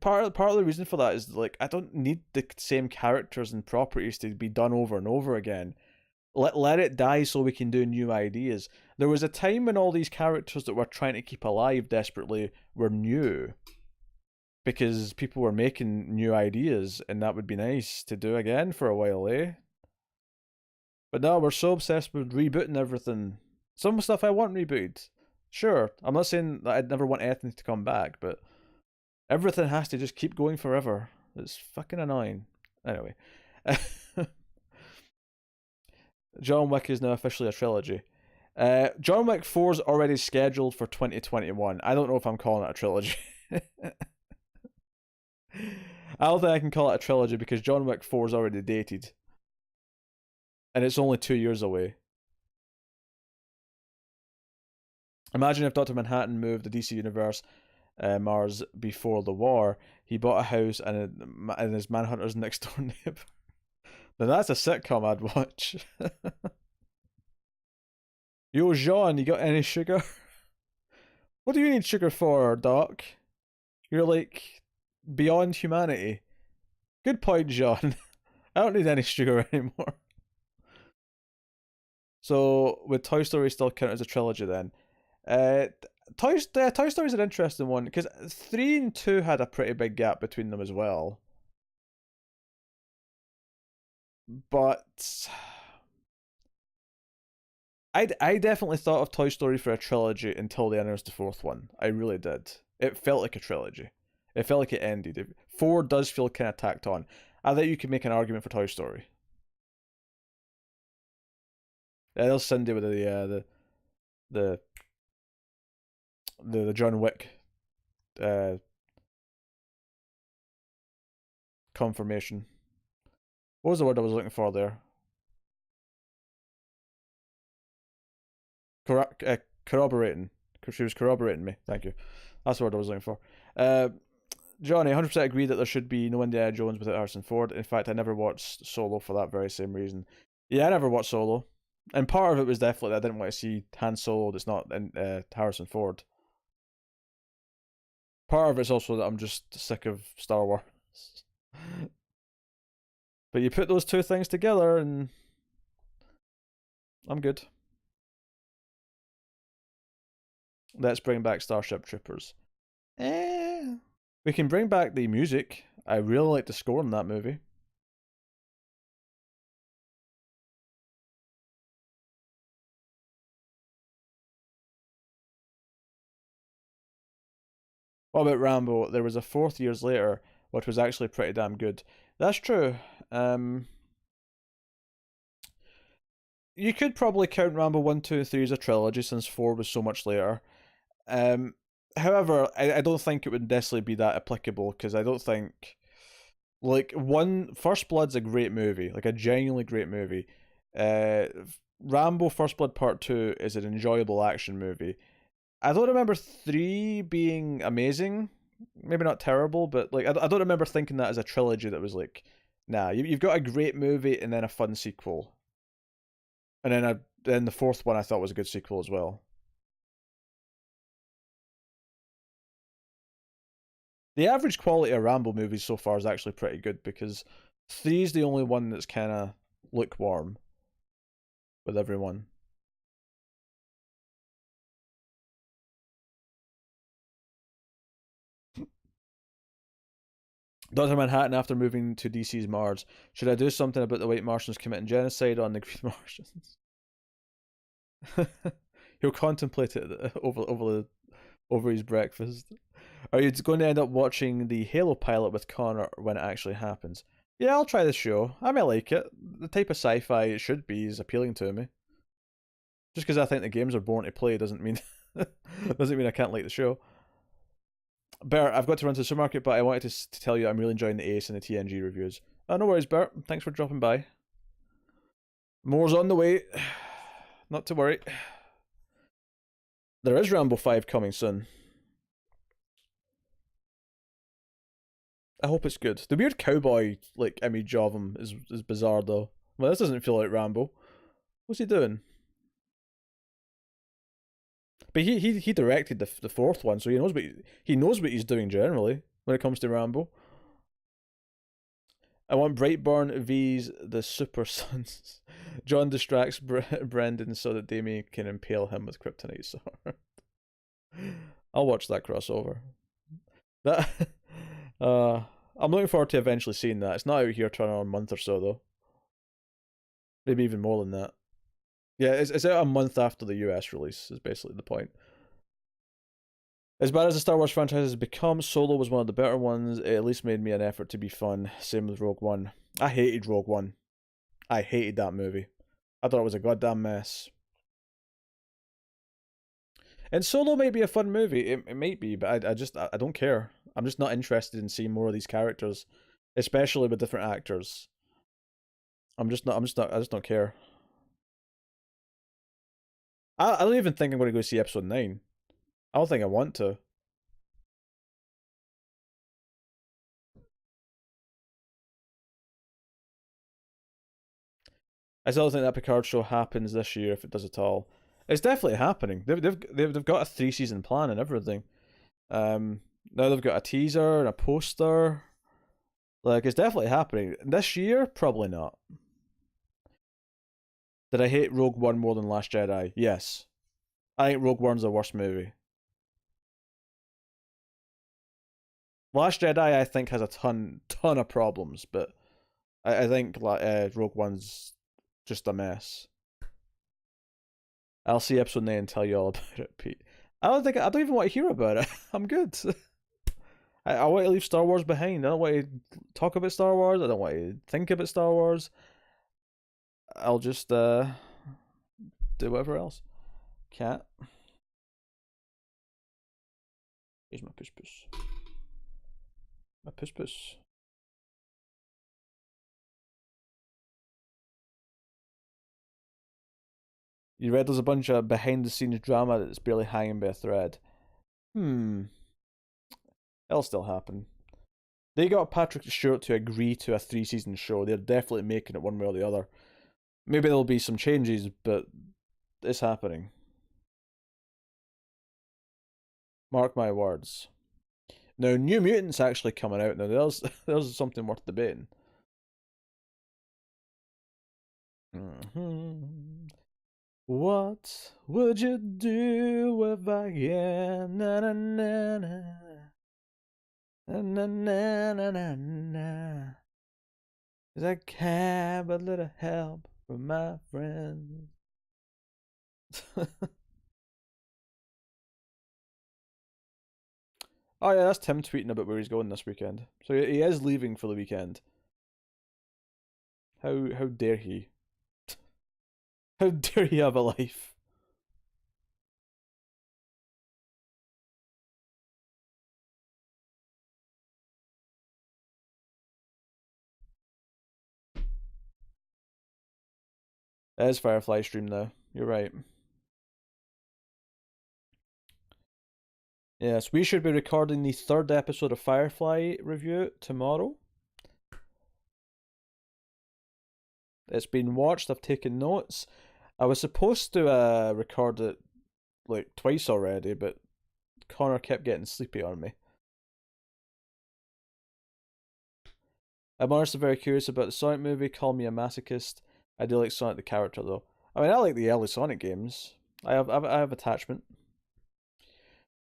part of the reason for that is like I don't need the same characters and properties to be done over and over again. Let it die so we can do new ideas. There was a time when all these characters that we're trying to keep alive desperately were new because people were making new ideas, and that would be nice to do again for a while, eh? But now we're so obsessed with rebooting everything. Some stuff I want rebooted. Sure, I'm not saying that I'd never want anything to come back, but everything has to just keep going forever. It's fucking annoying. Anyway. John Wick is now officially a trilogy. John Wick 4 is already scheduled for 2021. I don't know if I'm calling it a trilogy. I don't think I can call it a trilogy because John Wick 4 is already dated. And it's only 2 years away. Imagine if Dr. Manhattan moved the DC Universe Mars before the war. He bought a house and his Manhunter's next door neighbor. Now that's a sitcom I'd watch. Yo, Jean, you got any sugar? What do you need sugar for, Doc? You're like beyond humanity. Good point, Jean. I don't need any sugar anymore. So, would Toy Story still count as a trilogy then? Toy Story is an interesting one because 3 and 2 had a pretty big gap between them as well. But I definitely thought of Toy Story for a trilogy until they announced the fourth one. I really did. It felt like a trilogy. It felt like it ended. 4 does feel kind of tacked on. I think you could make an argument for Toy Story. Yeah, there's Cindy with the John Wick confirmation. What was the word I was looking for there? Corroborating. She was corroborating me. Thank you. That's the word I was looking for. Johnny, 100% agree that there should be no Indiana Jones without Harrison Ford. In fact, I never watched Solo for that very same reason. Yeah, I never watched Solo. And part of it was definitely that I didn't want to see Han Solo that's not in Harrison Ford. Part of it's also that I'm just sick of Star Wars. But you put those two things together and I'm good. Let's bring back Starship Troopers. We can bring back the music. I really like the score in that movie. What about Rambo? There was a fourth years later, which was actually pretty damn good. That's true. You could probably count Rambo 1, 2, and 3 as a trilogy since 4 was so much later. Um, However, I don't think it would necessarily be that applicable because I don't think. Like, First Blood's a great movie, like a genuinely great movie. Uh, Rambo First Blood Part 2 is an enjoyable action movie. I don't remember 3 being amazing. Maybe not terrible, but like I don't remember thinking that as a trilogy that was like, nah, you've got a great movie and then a fun sequel. And then the fourth one I thought was a good sequel as well. The average quality of Rambo movies so far is actually pretty good because 3 is the only one that's kind of lukewarm with everyone. Dr. Manhattan after moving to DC's Mars. Should I do something about the white Martians committing genocide on the green Martians? He'll contemplate it over his breakfast. Are you going to end up watching the Halo pilot with Connor when it actually happens? Yeah, I'll try the show. I might like it. The type of sci-fi it should be is appealing to me. Just because I think the games are born to play doesn't mean I can't like the show. Bert, I've got to run to the supermarket, but I wanted to tell you I'm really enjoying the Ace and the TNG reviews. No worries, Bert. Thanks for dropping by. More's on the way. Not to worry. There is Rambo 5 coming soon. I hope it's good. The weird cowboy like image of him is bizarre though. Well, this doesn't feel like Rambo. What's he doing? But he directed the fourth one, so he knows what he's doing generally when it comes to Rambo. I want Brightburn v's the Super Sons. John distracts Brendan so that Damien can impale him with kryptonite sword. I'll watch that crossover. That I'm looking forward to eventually seeing that. It's not out here for another month or so though. Maybe even more than that. Yeah, it's out a month after the US release, is basically the point. As bad as the Star Wars franchise has become, Solo was one of the better ones. It at least made me an effort to be fun. Same with Rogue One. I hated Rogue One. I hated that movie. I thought it was a goddamn mess. And Solo may be a fun movie. It might be, but I don't care. I'm just not interested in seeing more of these characters, especially with different actors. I just don't care. I don't even think I'm going to go see episode 9. I don't think I want to. I still think that Picard show happens this year if it does at all. It's definitely happening. They've got a 3-season plan and everything. Now they've got a teaser and a poster. Like, it's definitely happening. This year, probably not. Did I hate Rogue One more than Last Jedi? Yes. I think Rogue One's the worst movie. Last Jedi, I think, has a ton of problems, but I think Rogue One's just a mess. I'll see episode 9 and tell you all about it, Pete. I don't even want to hear about it. I'm good. I want to leave Star Wars behind. I don't want to talk about Star Wars. I don't want to think about Star Wars. I'll just do whatever else. Cat. Here's my push push. My push push. You read there's a bunch of behind the scenes drama that's barely hanging by a thread. It'll still happen. They got Patrick Stewart to agree to a 3-season show. They're definitely making it one way or the other. Maybe there'll be some changes, but it's happening. Mark my words. Now, New Mutants actually coming out. Now, there's something worth debating. What would you do if I can? Na na na na. Na na na na na na. Cause I can't but little help from my friends. Oh yeah, that's Tim tweeting about where he's going this weekend. So he is leaving for the weekend. How dare he? How dare he have a life? It is Firefly stream now. You're right. Yes, we should be recording the third episode of Firefly review tomorrow. It's been watched, I've taken notes. I was supposed to record it like twice already, but Connor kept getting sleepy on me. I'm honestly very curious about the Sonic movie. Call me a masochist. I do like Sonic the character though. I mean, I like the early Sonic games. I have attachment.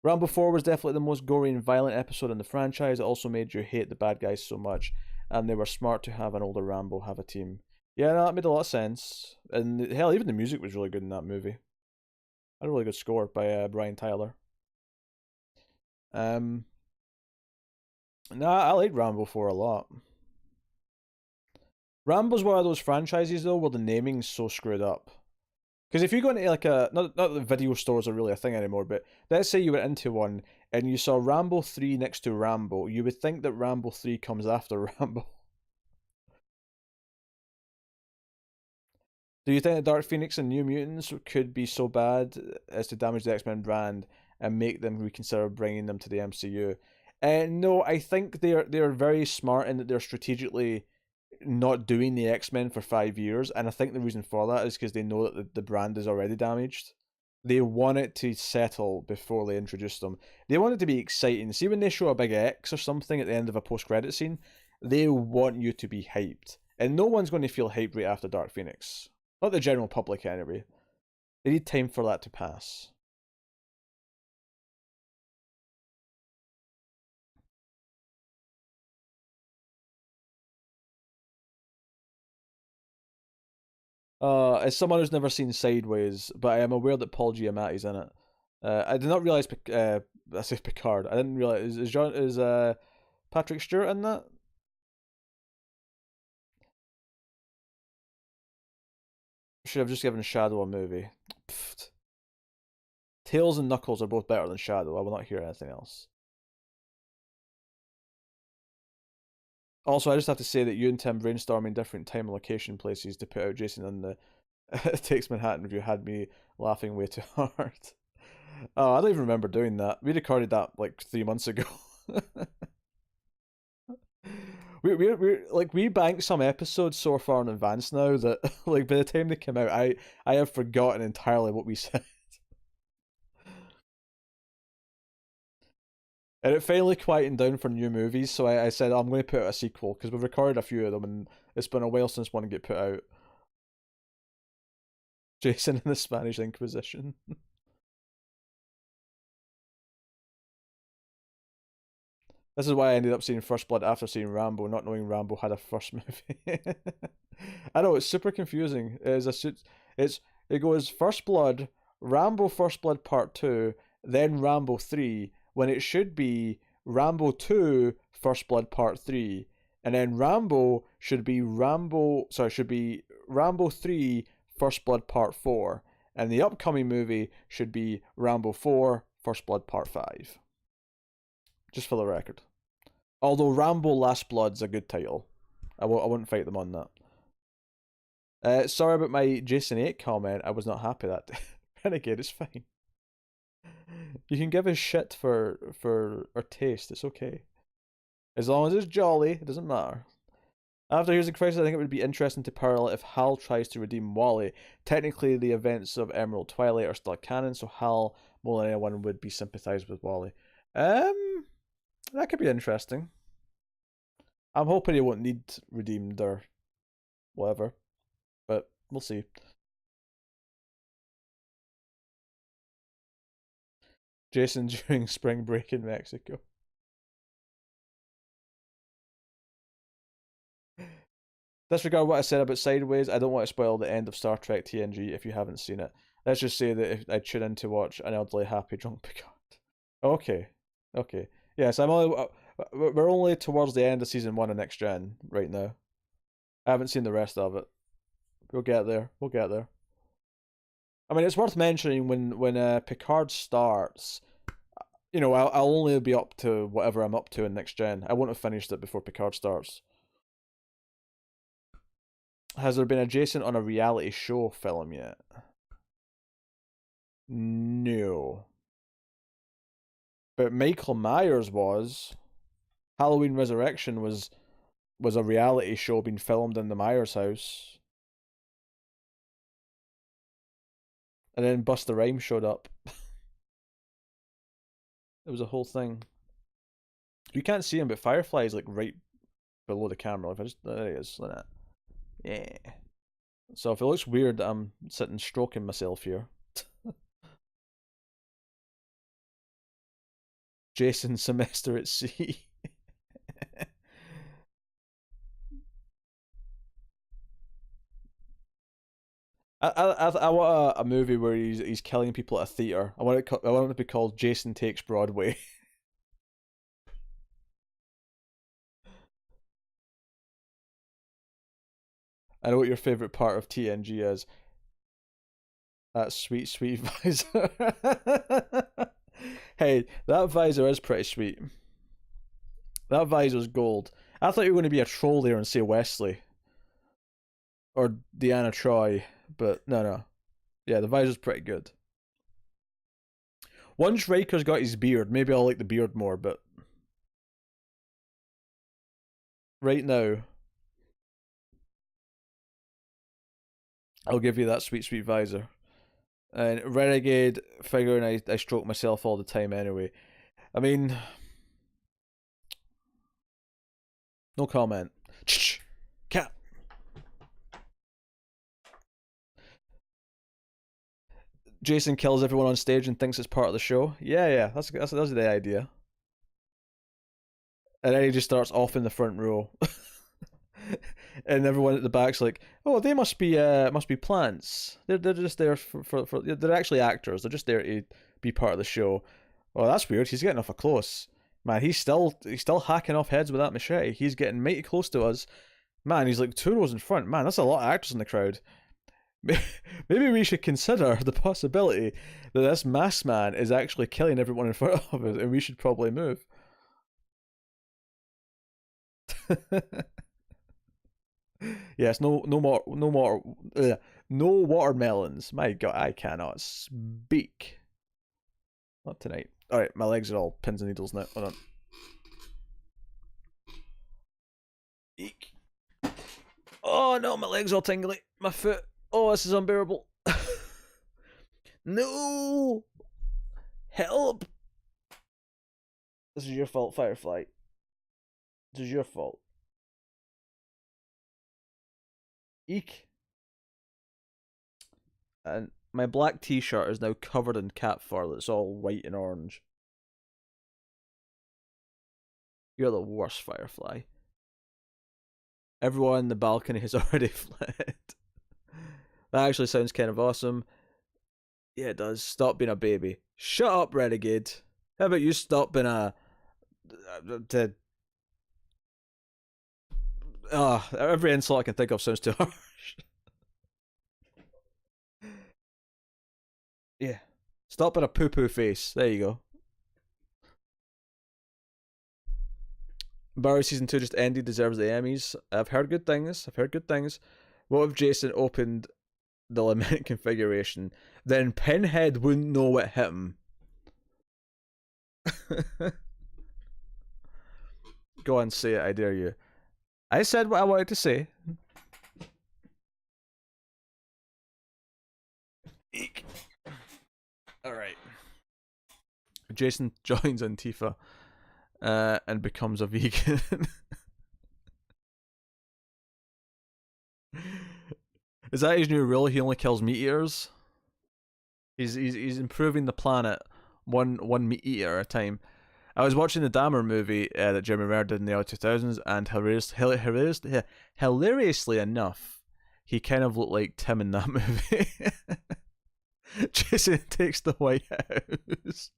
Rambo 4 was definitely the most gory and violent episode in the franchise. It also made you hate the bad guys so much, and they were smart to have an older Rambo have a team. Yeah, no, that made a lot of sense. And hell, even the music was really good in that movie. Had a really good score by Brian Tyler. No, I like Rambo 4 a lot. Rambo's one of those franchises though where the naming's so screwed up. Because if you go into like a not that video stores are really a thing anymore, but let's say you went into one and you saw Rambo 3 next to Rambo, you would think that Rambo 3 comes after Rambo. Do you think that Dark Phoenix and New Mutants could be so bad as to damage the X-Men brand and make them reconsider bringing them to the MCU? No, I think they're very smart in that they're strategically not doing the X-Men for 5 years, and I think the reason for that is because they know that the brand is already damaged. They want it to settle before they introduce them. They want it to be exciting. See when they show a big X or something at the end of a post-credit scene, they want you to be hyped. And no one's going to feel hyped right after Dark Phoenix. Not the general public, anyway. They need time for that to pass. As someone who's never seen Sideways, but I am aware that Paul Giamatti's in it. I did not realize. I say Picard. I didn't realize is Patrick Stewart in that. Should have just given Shadow a movie. Pfft. Tails and Knuckles are both better than Shadow. I will not hear anything else. Also, I just have to say that you and Tim brainstorming different time and location places to put out Jason in the Takes Manhattan review had me laughing way too hard. Oh, I don't even remember doing that. We recorded that like 3 months ago. we banked some episodes so far in advance now that like by the time they come out, I have forgotten entirely what we said. And it finally quietened down for new movies, so I said I'm going to put out a sequel because we've recorded a few of them and it's been a while since one get put out. Jason and the Spanish Inquisition. This is why I ended up seeing First Blood after seeing Rambo, not knowing Rambo had a first movie. I know it's super confusing. It goes First Blood, Rambo First Blood Part 2, then Rambo 3, when it should be Rambo 2 First Blood Part 3, and then should be Rambo 3 First Blood Part 4, and the upcoming movie should be Rambo 4 First Blood Part 5. Just for the record. Although Rambo Last Blood's a good title. I wouldn't fight them on that. Sorry about my Jason 8 comment. I was not happy that day. Renegade, it's fine. You can give a shit for our taste. It's okay. As long as it's jolly, it doesn't matter. After Heroes in Crisis, I think it would be interesting to parallel if Hal tries to redeem Wally. Technically, the events of Emerald Twilight are still canon, so Hal more than anyone would be sympathized with Wally. That could be interesting. I'm hoping he won't need redeemed or whatever, but we'll see. Jason during spring break in Mexico. Disregard what I said about Sideways. I don't want to spoil the end of Star Trek TNG if you haven't seen it. Let's just say that if I tune in to watch an elderly happy drunk Picard. Okay. Okay. Yes, we're only towards the end of season 1 of Next Gen right now. I haven't seen the rest of it. We'll get there. We'll get there. I mean, it's worth mentioning when Picard starts, you know, I'll only be up to whatever I'm up to in Next Gen. I won't have finished it before Picard starts. Has there been a Jason on a reality show film yet? No. But Michael Myers was. Halloween Resurrection was a reality show being filmed in the Myers house. And then Busta Rhymes showed up. It was a whole thing. You can't see him, but Firefly is like right below the camera. If I just there it is, like that. Yeah. So if it looks weird that I'm sitting stroking myself here. Jason semester at sea. I want a movie where he's killing people at a theater. I want it to be called Jason Takes Broadway. I know what your favorite part of TNG is. That sweet, sweet visor. Hey, that visor is pretty sweet. That visor's gold. I thought you were going to be a troll there and say Wesley. Or Deanna Troy, but no. Yeah, the visor's pretty good. Once Riker's got his beard, maybe I'll like the beard more, but right now, I'll give you that sweet, sweet visor. And Renegade, figuring I stroke myself all the time anyway. I mean, no comment. Cat. Jason kills everyone on stage and thinks it's part of the show. Yeah, that's the idea. And then he just starts off in the front row. And everyone at the back's like, "Oh, they must be plants. They're just there for they're actually actors. They're just there to be part of the show." Oh, that's weird. He's getting off close. Man, he's still hacking off heads with that machete. He's getting mighty close to us. Man, he's like 2 rows in front. Man, that's a lot of actors in the crowd. Maybe we should consider the possibility that this masked man is actually killing everyone in front of us, and we should probably move. Yes, no watermelons. My God, I cannot speak. Not tonight. All right, my legs are all pins and needles now. Hold on. Eek. Oh no, my legs all tingly. My foot. Oh, this is unbearable. No! Help! This is your fault, Firefly. This is your fault. Eek. And my black t-shirt is now covered in cat fur that's all white and orange. You're the worst, Firefly. Everyone in the balcony has already fled. That actually sounds kind of awesome. Yeah, it does. Stop being a baby. Shut up, Renegade. How about you stop being a... every insult I can think of sounds too harsh. Yeah. Stop being a poo-poo face. There you go. Barry Season 2 just ended. Deserves the Emmys. I've heard good things. What if Jason opened the lament configuration? Then Pinhead wouldn't know what hit him. Go on, say it, I dare you. I said what I wanted to say. Eek. Alright. Jason joins Antifa and becomes a vegan. Is that his new rule? He only kills meat eaters? He's improving the planet one meat eater at a time. I was watching the Dahmer movie that Jeremy Renner did in the early 2000s, and hilariously enough, he kind of looked like Tim in that movie. Jason takes the White House.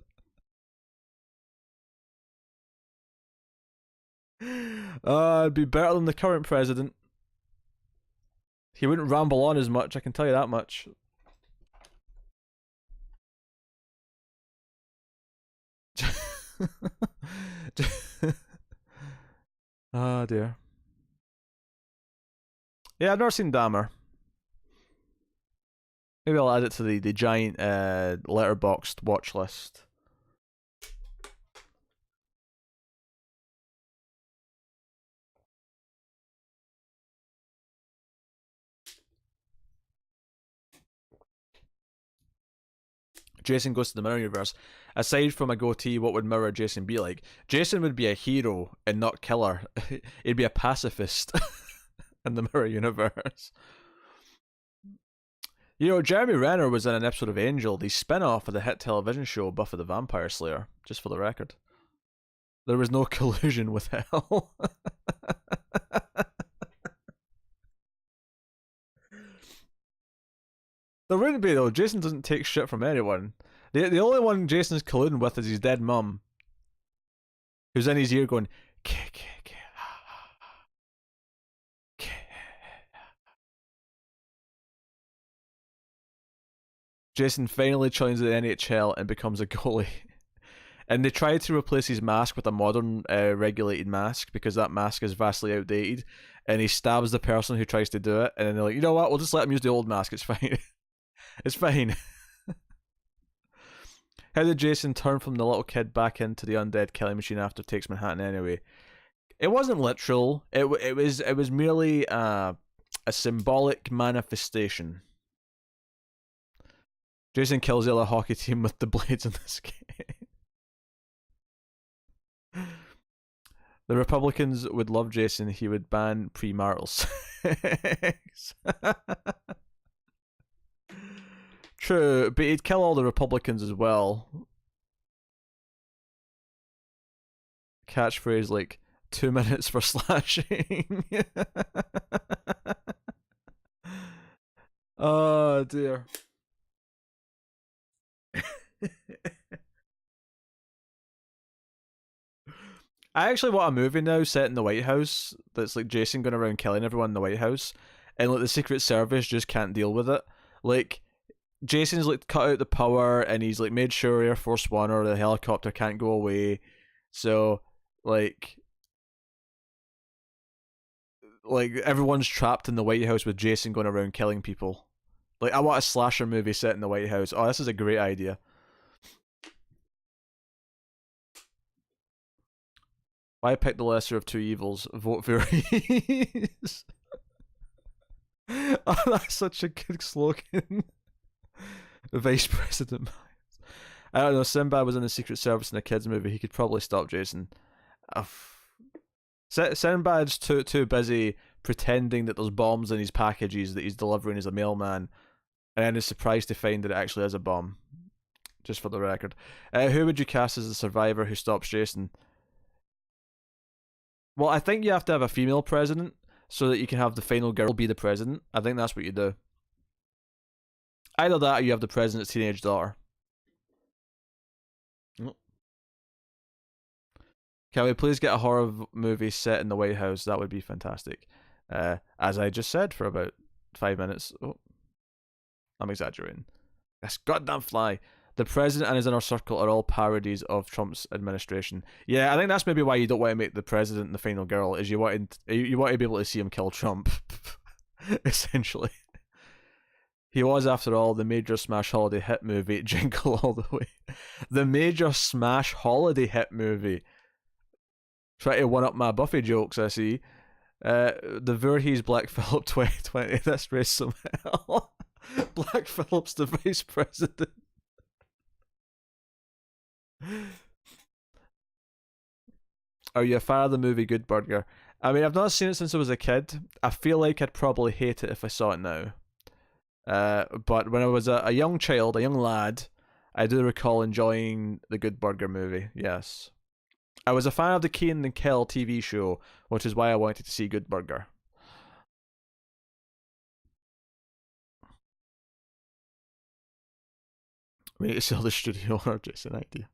It'd be better than the current president. He wouldn't ramble on as much, I can tell you that much. Oh dear. Yeah, I've never seen Dahmer. Maybe I'll add it to the giant letterboxed watch list. Jason goes to the mirror universe. Aside from a goatee, what would mirror Jason be like? Jason would be a hero and not killer. He'd be a pacifist in the mirror universe. You know, Jeremy Renner was in an episode of Angel, the spin-off of the hit television show Buffy the Vampire Slayer, just for the record. There was no collusion with hell. There wouldn't be though. Jason doesn't take shit from anyone. The only one Jason's colluding with is his dead mum, who's in his ear going, Jason finally joins the NHL and becomes a goalie. And they tried to replace his mask with a modern regulated mask because that mask is vastly outdated. And he stabs the person who tries to do it. And then they're like, you know what? We'll just let him use the old mask. It's fine. It's fine. How did Jason turn from the little kid back into the undead killing machine after takes Manhattan anyway? It wasn't literal. It was merely a symbolic manifestation. Jason kills the other hockey team with the blades in this game. The Republicans would love Jason. He would ban premarital sex. True, but he'd kill all the Republicans as well. Catchphrase like 2 minutes for slashing. Oh dear. I actually want a movie now set in the White House that's like Jason going around killing everyone in the White House, and like the Secret Service just can't deal with it. Like Jason's like cut out the power, and he's like made sure Air Force One or the helicopter can't go away. So like everyone's trapped in the White House with Jason going around killing people. Like I want a slasher movie set in the White House. Oh, this is a great idea. Why pick the lesser of two evils? Vote Voorhees. Oh, that's such a good slogan. Vice President Miles. I don't know, Sinbad was in the Secret Service in a kids movie. He could probably stop Jason. Sinbad's too busy pretending that there's bombs in his packages that he's delivering as a mailman, and then is surprised to find that it actually is a bomb. Just for the record. Who would you cast as the survivor who stops Jason? Well, I think you have to have a female president so that you can have the final girl be the president. I think that's what you do. Either that or you have the president's teenage daughter. Can we please get a horror movie set in the White House? That would be fantastic. As I just said for about 5 minutes. Oh, I'm exaggerating. This goddamn fly. The president and his inner circle are all parodies of Trump's administration. Yeah, I think that's maybe why you don't want to make the president the final girl, is you want to be able to see him kill Trump. Essentially. He was, after all, the major smash holiday hit movie, Jingle All the Way. The major smash holiday hit movie. Try to one-up my Buffy jokes, I see. The Voorhees Black Phillip 2020. That's raised some hell. Black Phillip's the vice president. Are you a fan of the movie Good Burger? I mean, I've not seen it since I was a kid. I feel like I'd probably hate it if I saw it now. But when I was a young child, a young lad, I do recall enjoying the Good Burger movie, yes. I was a fan of the Kenan and Kel TV show, which is why I wanted to see Good Burger. We need to sell the studio owner, Jason idea.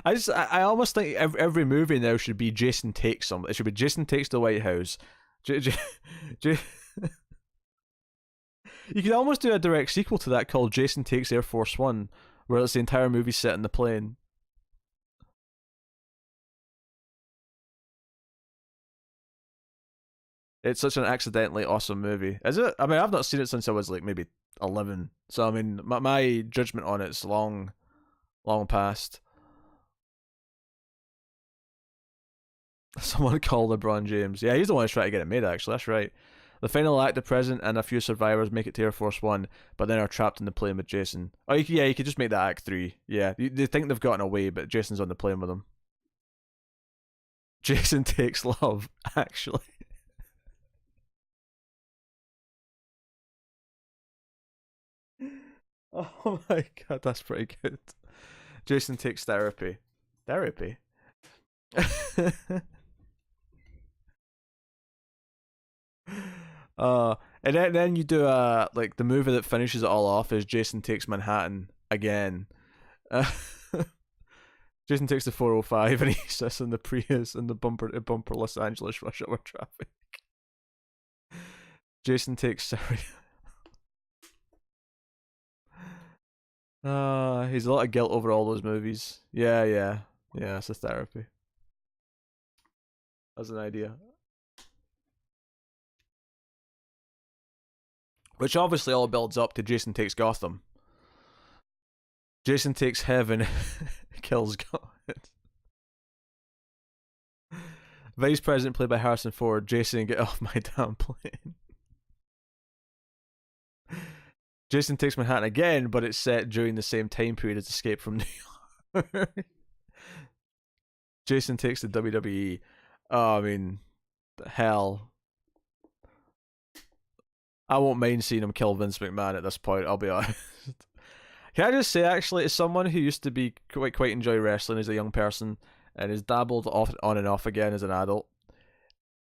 I almost think every movie now should be Jason Takes Them. It should be Jason Takes the White House. You could almost do a direct sequel to that called Jason Takes Air Force One, where it's the entire movie set in the plane. It's such an accidentally awesome movie. Is it? I mean, I've not seen it since I was like maybe 11. So, I mean, my judgment on it's long past. Someone called LeBron James. Yeah, he's the one who's trying to get it made, actually. That's right. The final act, the President and a few survivors make it to Air Force One, but then are trapped in the plane with Jason. Oh, you could just make that Act 3. Yeah, they think they've gotten away, but Jason's on the plane with them. Jason Takes Love, actually. Oh my god, that's pretty good. Jason Takes Therapy. Therapy? And then you do like the movie that finishes it all off is Jason Takes Manhattan again. Jason takes the 405 and he sits in the Prius in the bumper to bumper Los Angeles rush hour traffic. Jason Takes Syria. He's a lot of guilt over all those movies. Yeah, it's a therapy. That's an idea. Which obviously all builds up to Jason Takes Gotham. Jason Takes Heaven, kills God. Vice President played by Harrison Ford. Jason, get off my damn plane. Jason Takes Manhattan again, but it's set during the same time period as Escape from New York. Jason Takes the WWE. Oh, I mean, hell. I won't mind seeing him kill Vince McMahon at this point, I'll be honest. Can I just say, actually, as someone who used to be quite enjoy wrestling as a young person and has dabbled off on and off again as an adult,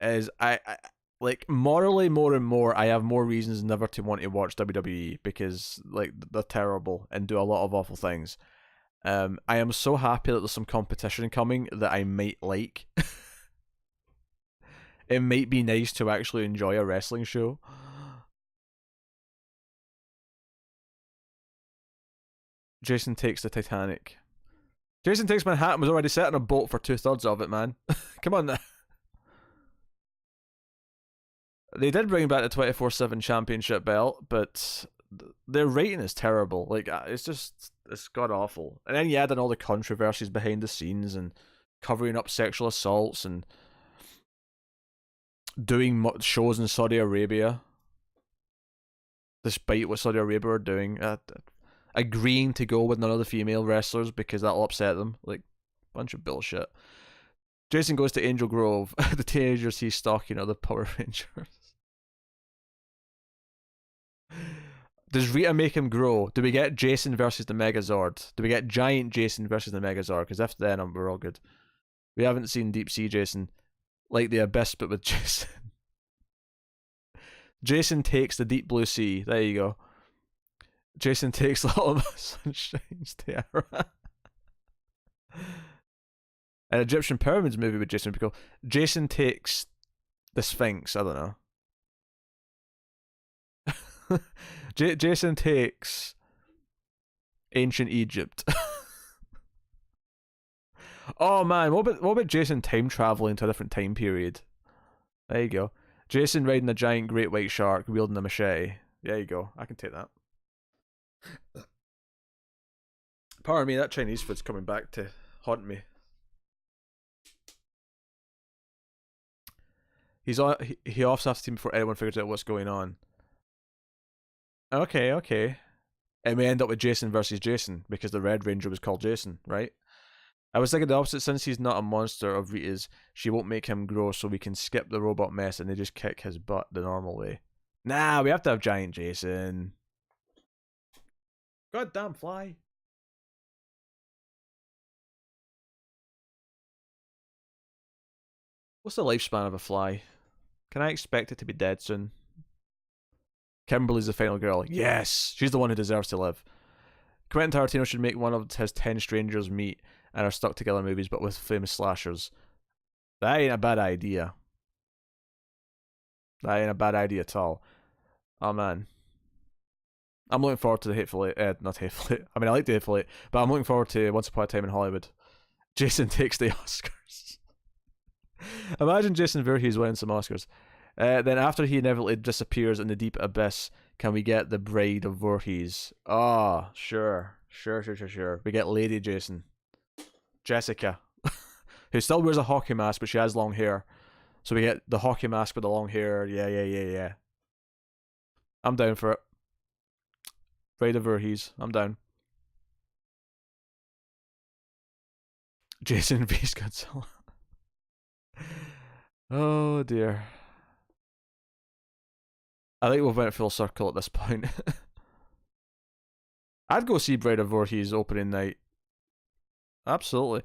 is I like morally more and more I have more reasons never to want to watch WWE because like they're terrible and do a lot of awful things. I am so happy that there's some competition coming that I might like. It might be nice to actually enjoy a wrestling show. Jason Takes the Titanic. Jason Takes Manhattan was already set on a boat for 2/3 of it, man. Come on now. They did bring back the 24/7 championship belt, but their rating is terrible. Like, it's god awful. And then you add in all the controversies behind the scenes and covering up sexual assaults and doing shows in Saudi Arabia, despite what Saudi Arabia are doing. Agreeing to go with none of the female wrestlers because that'll upset them. Like, bunch of bullshit. Jason goes to Angel Grove. The teenagers he's stalking are the Power Rangers. Does Rita make him grow? Do we get Jason versus the Megazord? Do we get Giant Jason versus the Megazord? Because if then, we're all good. We haven't seen Deep Sea Jason. Like the Abyss, but with Jason. Jason Takes the Deep Blue Sea. There you go. Jason Takes Little Miss Sunshine's Tiara. An Egyptian Pyramids movie with Jason would be cool. Jason Takes the Sphinx. I don't know. Jason Takes Ancient Egypt. Oh man, what about Jason time traveling to a different time period? There you go. Jason riding a giant great white shark wielding a machete. There you go. I can take that. Pardon me, that Chinese food's coming back to haunt me. He offs half the team before anyone figures out what's going on. Okay, okay. And we end up with Jason versus Jason because the Red Ranger was called Jason, right? I was thinking the opposite. Since he's not a monster of Rita's, she won't make him grow, so we can skip the robot mess and they just kick his butt the normal way. Nah, we have to have Giant Jason. Goddamn fly. What's the lifespan of a fly? Can I expect it to be dead soon? Kimberly's the final girl. Yes! She's the one who deserves to live. Quentin Tarantino should make one of his 10 strangers meet and are stuck together movies, but with famous slashers. That ain't a bad idea. That ain't a bad idea at all. Oh man. I'm looking forward to the Hateful Eight. Not Hateful Eight. I mean, I like the Hateful Eight, but I'm looking forward to Once Upon a Time in Hollywood. Jason takes the Oscars. Imagine Jason Voorhees winning some Oscars. Then after he inevitably disappears in the deep abyss, can we get the Bride of Voorhees? Oh, sure. Sure. We get Lady Jason. Jessica. Who still wears a hockey mask, but she has long hair. So we get the hockey mask with the long hair. Yeah. I'm down for it. Bride of Voorhees. I'm down. Jason vs Godzilla. Oh dear. I think we've went full circle at this point. I'd go see Bride of Voorhees opening night. Absolutely.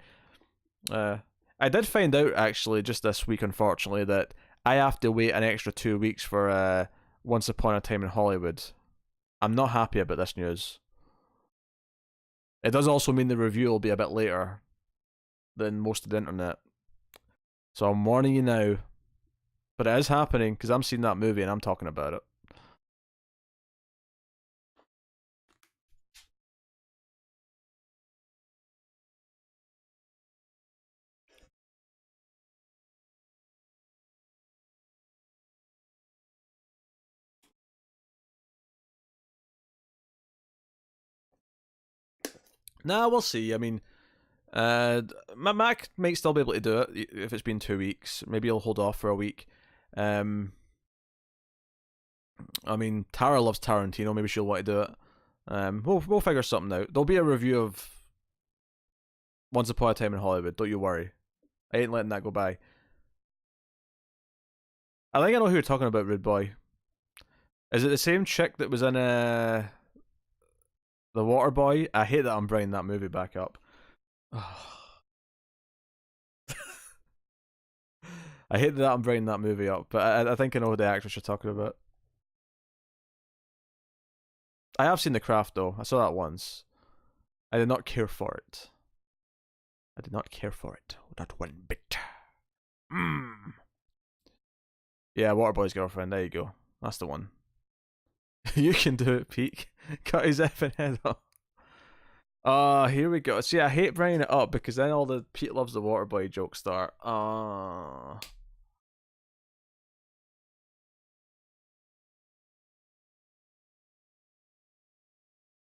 I did find out actually just this week, unfortunately, that I have to wait an extra 2 weeks for Once Upon a Time in Hollywood. I'm not happy about this news. It does also mean the review will be a bit later than most of the internet. So I'm warning you now. But it is happening because I'm seeing that movie and I'm talking about it. Nah, we'll see. I mean, my Mac might still be able to do it if it's been 2 weeks. Maybe he'll hold off for a week. I mean, Tara loves Tarantino. Maybe she'll want to do it. We'll figure something out. There'll be a review of Once Upon a Time in Hollywood. Don't you worry. I ain't letting that go by. I think I know who you're talking about, Rude Boy. Is it the same chick that was in The Waterboy? I hate that I'm bringing that movie back up. I hate that I'm bringing that movie up, but I think I know the actress you're talking about. I have seen The Craft though. I saw that once. I did not care for it. Not one bit. Yeah, Waterboy's girlfriend. There you go. That's the one. You can do it, Peak. Cut his effing head off. Oh, here we go. See, I hate bringing it up because then all the Pete loves the Waterboy jokes start.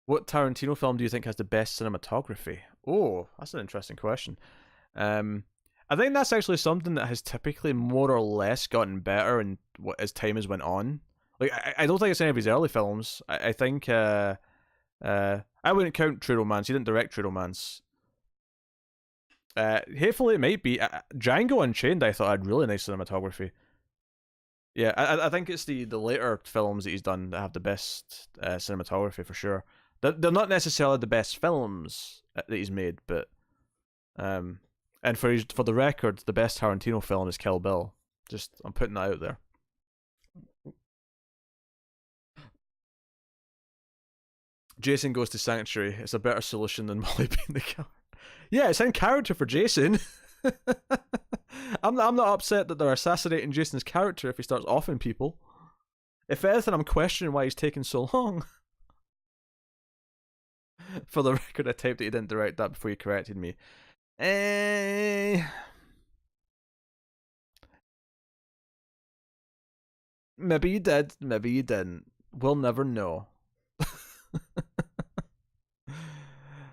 What Tarantino film do you think has the best cinematography? Oh, that's an interesting question. I think that's actually something that has typically more or less gotten better and as time has went on. Like, I don't think it's any of his early films. I think I wouldn't count True Romance. He didn't direct True Romance. Hateful Eight might be. Django Unchained I thought had really nice cinematography. Yeah, I think it's the later films that he's done that have the best cinematography for sure. They're not necessarily the best films that he's made, but and for the record, the best Tarantino film is Kill Bill. Just I'm putting that out there. Jason Goes to Sanctuary. It's a better solution than Molly being the killer. Yeah, it's in character for Jason. I'm not upset that they're assassinating Jason's character if he starts offing people. If anything, I'm questioning why he's taking so long. For the record, I typed that he didn't direct that before you corrected me. Maybe you did, maybe you didn't. We'll never know.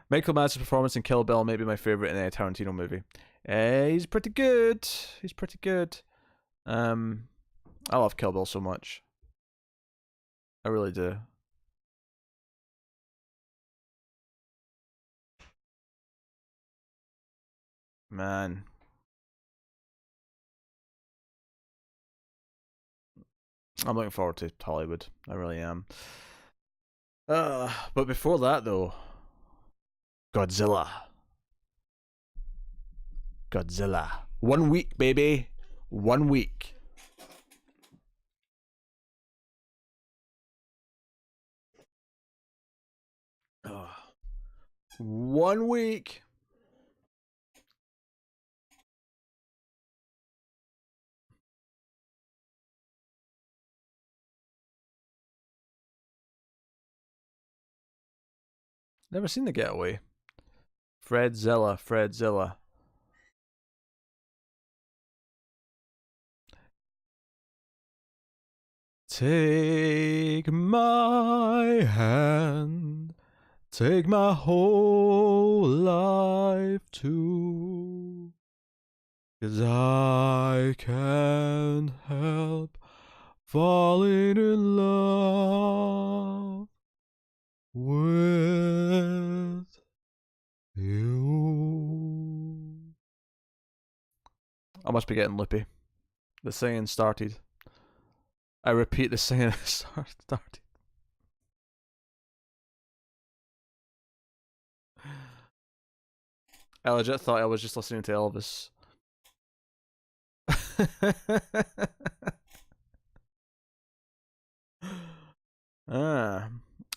Michael Madsen's performance in Kill Bill may be my favourite in a Tarantino movie. He's pretty good. I love Kill Bill so much. I really do. Man. I'm looking forward to Hollywood. I really am. But before that, though, Godzilla. Godzilla. 1 week, baby. 1 week. Oh. 1 week. Never seen The Getaway. Fredzilla, Fredzilla. Take my hand, take my whole life too, 'cause I can't help falling in love with you. I must be getting loopy. The singing started. I repeat, the singing started. I legit thought I was just listening to Elvis.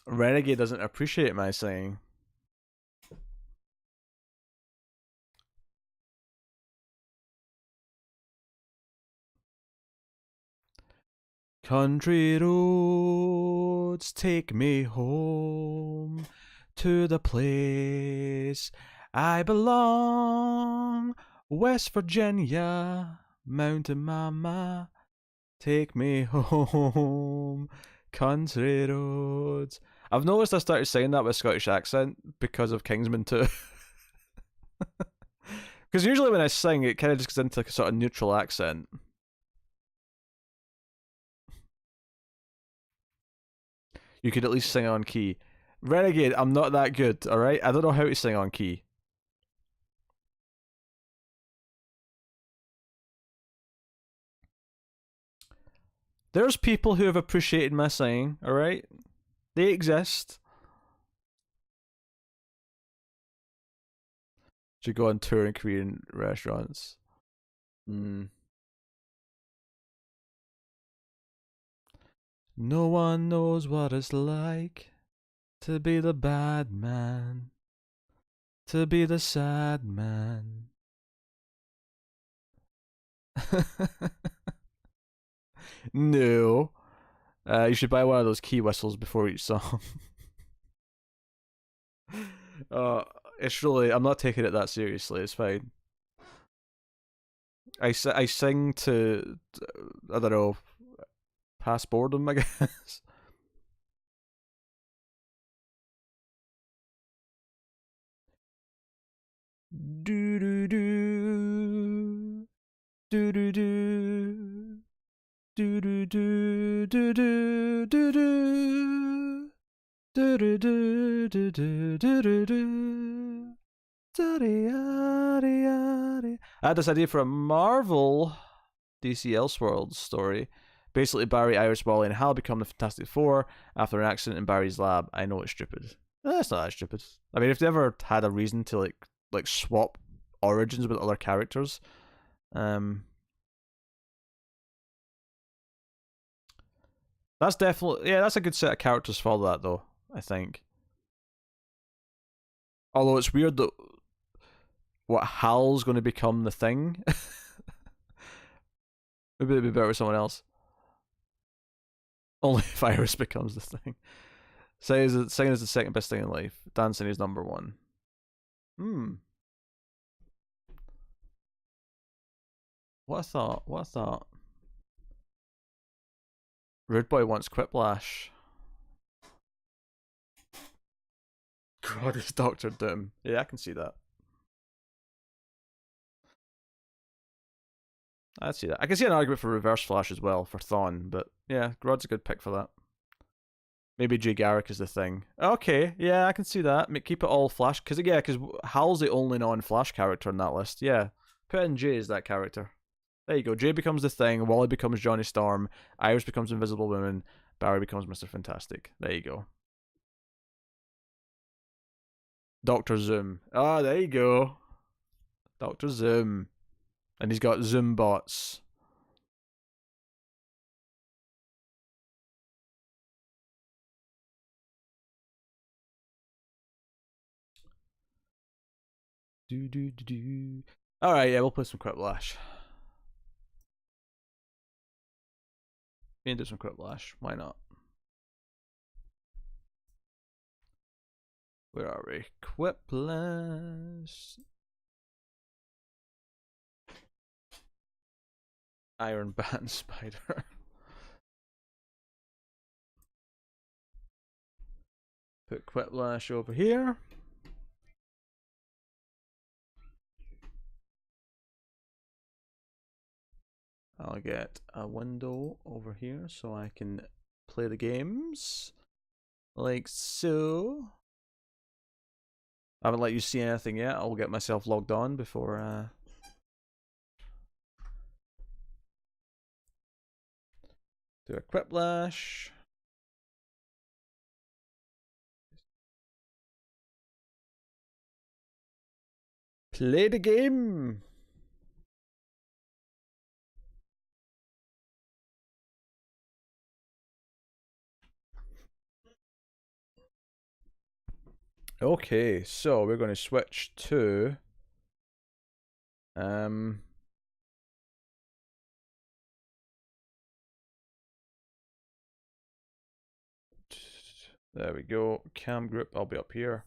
Renegade doesn't appreciate my singing. Country roads take me home to the place I belong. West Virginia, Mountain Mama, take me home. Country roads. I've noticed I started saying that with a Scottish accent because of Kingsman 2. Because usually when I sing, it kind of just goes into like a sort of neutral accent. You could at least sing on key. Renegade, I'm not that good, alright? I don't know how to sing on key. There's people who have appreciated my singing, alright? They exist. Should go on tour in Korean restaurants. No one knows what it's like to be the bad man, to be the sad man. No. You should buy one of those key whistles before each song. It's really, I'm not taking it that seriously, it's fine. I sing to, I don't know, past boredom, I guess. Do do do do do do do do do do do do do do do do do do do do. I had this idea for a Marvel DC Elseworlds story. Basically, Barry, Iris, Wally, and Hal become the Fantastic Four after an accident in Barry's lab. I know it's stupid. That's not that stupid. I mean, if they ever had a reason to like swap origins with other characters, that's definitely, yeah, that's a good set of characters for that though, I think. Although it's weird that what Hal's going to become the Thing. Maybe it'd be better with someone else. Only if Iris becomes the Thing. Singing is the second best thing in life. Dancing is number one. What a thought. What a thought. Rude Boy wants Quiplash. God, it's Doctor Doom. Yeah, I can see that. I'd see that. I can see an argument for Reverse Flash as well for Thawne, but yeah, Grodd's a good pick for that. Maybe Jay Garrick is the thing. Okay, yeah, I can see that. Keep it all Flash, because Hal's the only non-Flash character on that list. Yeah, put in Jay as that character. There you go. Jay becomes the Thing, Wally becomes Johnny Storm, Iris becomes Invisible Woman, Barry becomes Mr. Fantastic. There you go. Dr. Zoom. Ah, there you go. Dr. Zoom. And he's got Zoom bots. Alright, yeah, we'll play some Quiplash. We can do some Quiplash. Why not? Where are we? Quiplash. Iron Bat and Spider. Put Quiplash over here. I'll get a window over here so I can play the games. Like so. I haven't let you see anything yet. I'll get myself logged on before do a Quiplash. Play the game. Okay, so we're going to switch to there we go. Cam group, I'll be up here.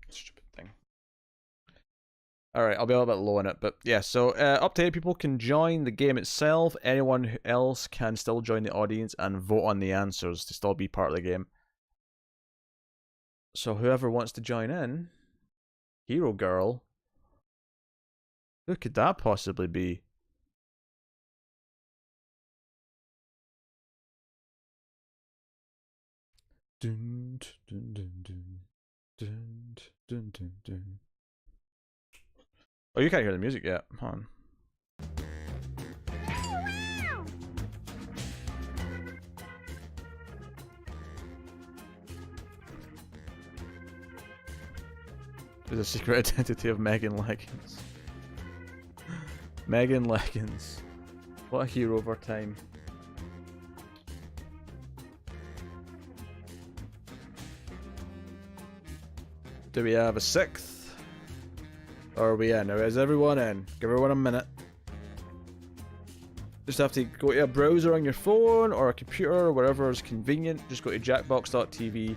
Stupid thing. Alright, I'll be a little bit low on it, but yeah, so up to 8 people can join the game itself. Anyone else can still join the audience and vote on the answers to still be part of the game. So whoever wants to join in, Hero Girl, who could that possibly be? Dun, dun, dun, dun, dun, dun, dun, dun. Oh, you can't hear the music yet. Hold on. There's a secret identity of Megan Leggins. Megan Leggins. What a hero of our time. Do we have a 6th? Or are we in? Or is everyone in? Give everyone a minute. Just have to go to a browser on your phone or a computer or wherever is convenient. Just go to jackbox.tv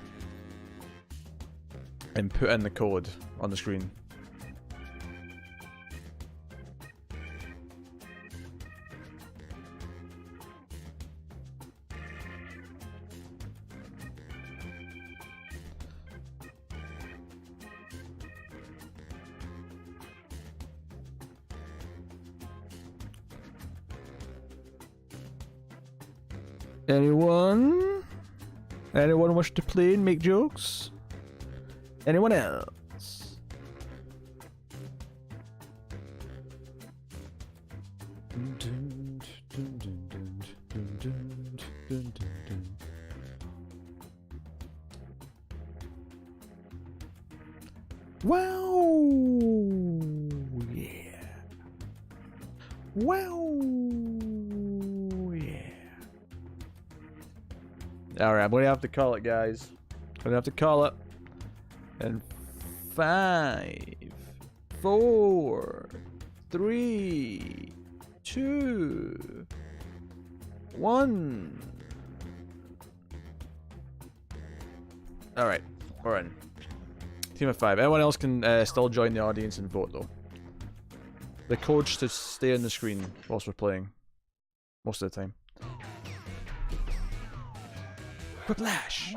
and put in the code on the screen. Anyone? Anyone wish to play and make jokes? Anyone else? Wow! Yeah. Wow! Alright, I'm gonna have to call it, guys. I'm gonna have to call it. And 5, 4, 3, 2, 1. Alright, we're in. Team of 5. Anyone else can still join the audience and vote, though. The code should stay on the screen whilst we're playing. Most of the time. Quiplash!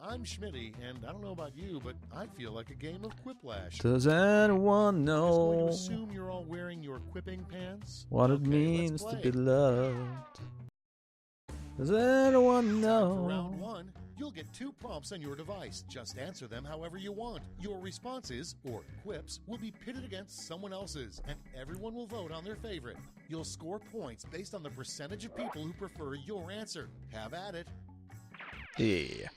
I'm Schmitty, and I don't know about you, but I feel like a game of Quiplash. Does anyone I'm just going know to assume you're all wearing your quipping pants. what it Okay, means let's to play. be loved? Does anyone Time for round know? 1. You'll get 2 prompts on your device. Just answer them however you want. Your responses, or quips, will be pitted against someone else's, and everyone will vote on their favorite. You'll score points based on the percentage of people who prefer your answer. Have at it. Yeah.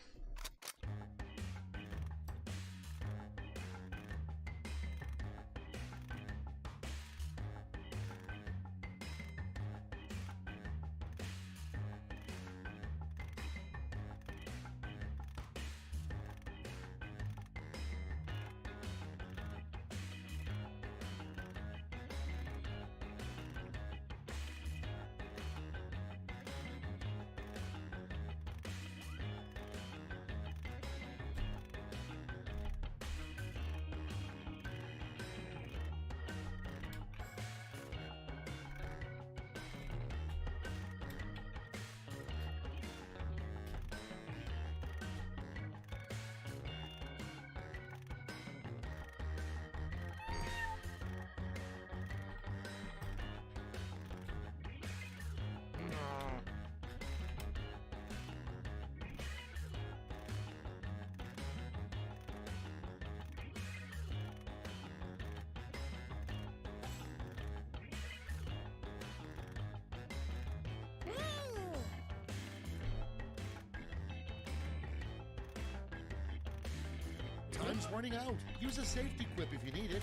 Time's running out. Use a safety quip if you need it.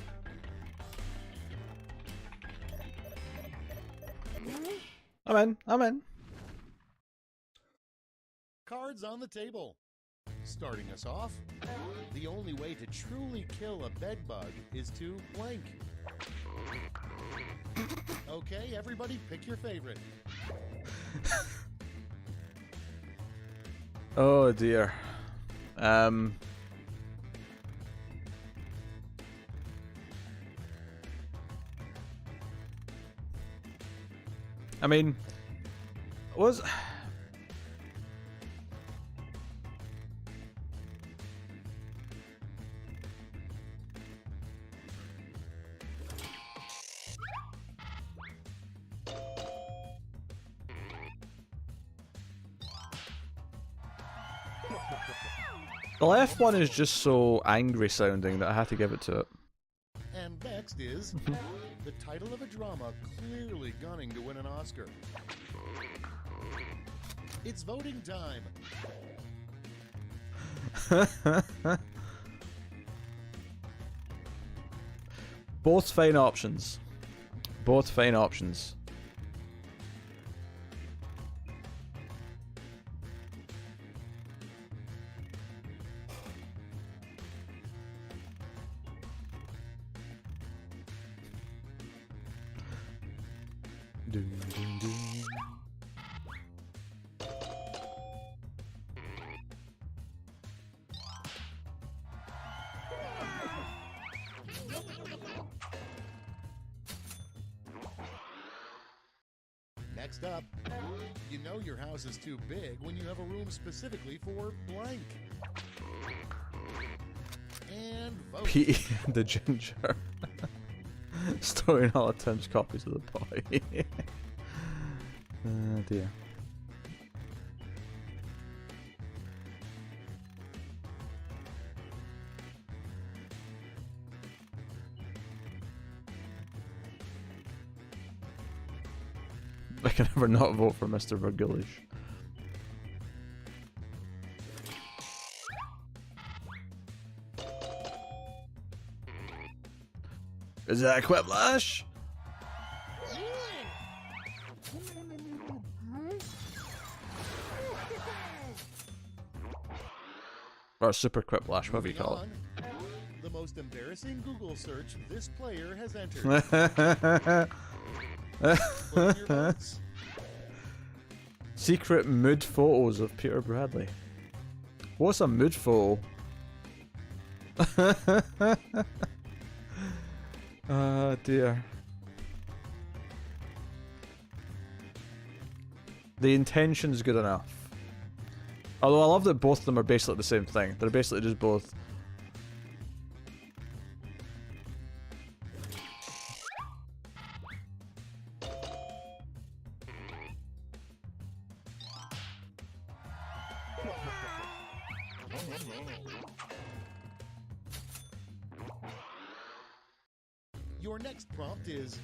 I'm in. Cards on the table. Starting us off, the only way to truly kill a bedbug is to blank. Okay, everybody, pick your favorite. Oh dear. I mean, was the left one is just so angry sounding that I had to give it to it. And next is the title of a drama clearly gunning to win an Oscar. It's voting time. Both fine options. Both fine options. Dun, dun, dun. Next up, you know your house is too big when you have a room specifically for blank. And vote. Petey the Ginger. Storing all attempts copies of the boy. Oh dear. I can never not vote for Mr. Vergilish. Is that a Quiplash? Or a Super Quiplash, whatever you call it. The most embarrassing Google search this player has entered. Put in your votes. Secret mood photos of Peter Bradley. What's a mood photo? Ah, dear. The intention's good enough. Although I love that both of them are basically the same thing. They're basically just both. Your next prompt is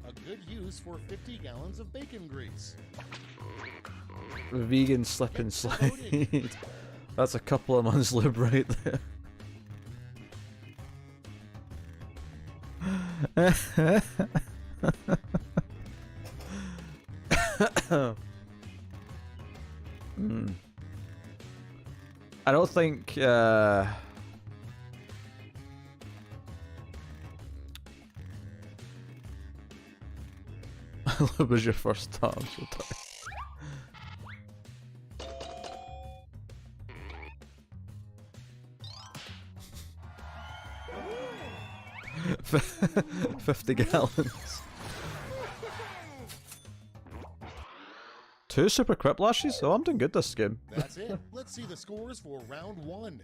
a good use for 50 gallons of bacon grease. Vegan slip and slide. That's a couple of months lube right there. I don't think lube was your first time, so tired. 50 gallons. 2 super Quipplashes? Oh, I'm doing good this game. That's it. Let's see the scores for round 1.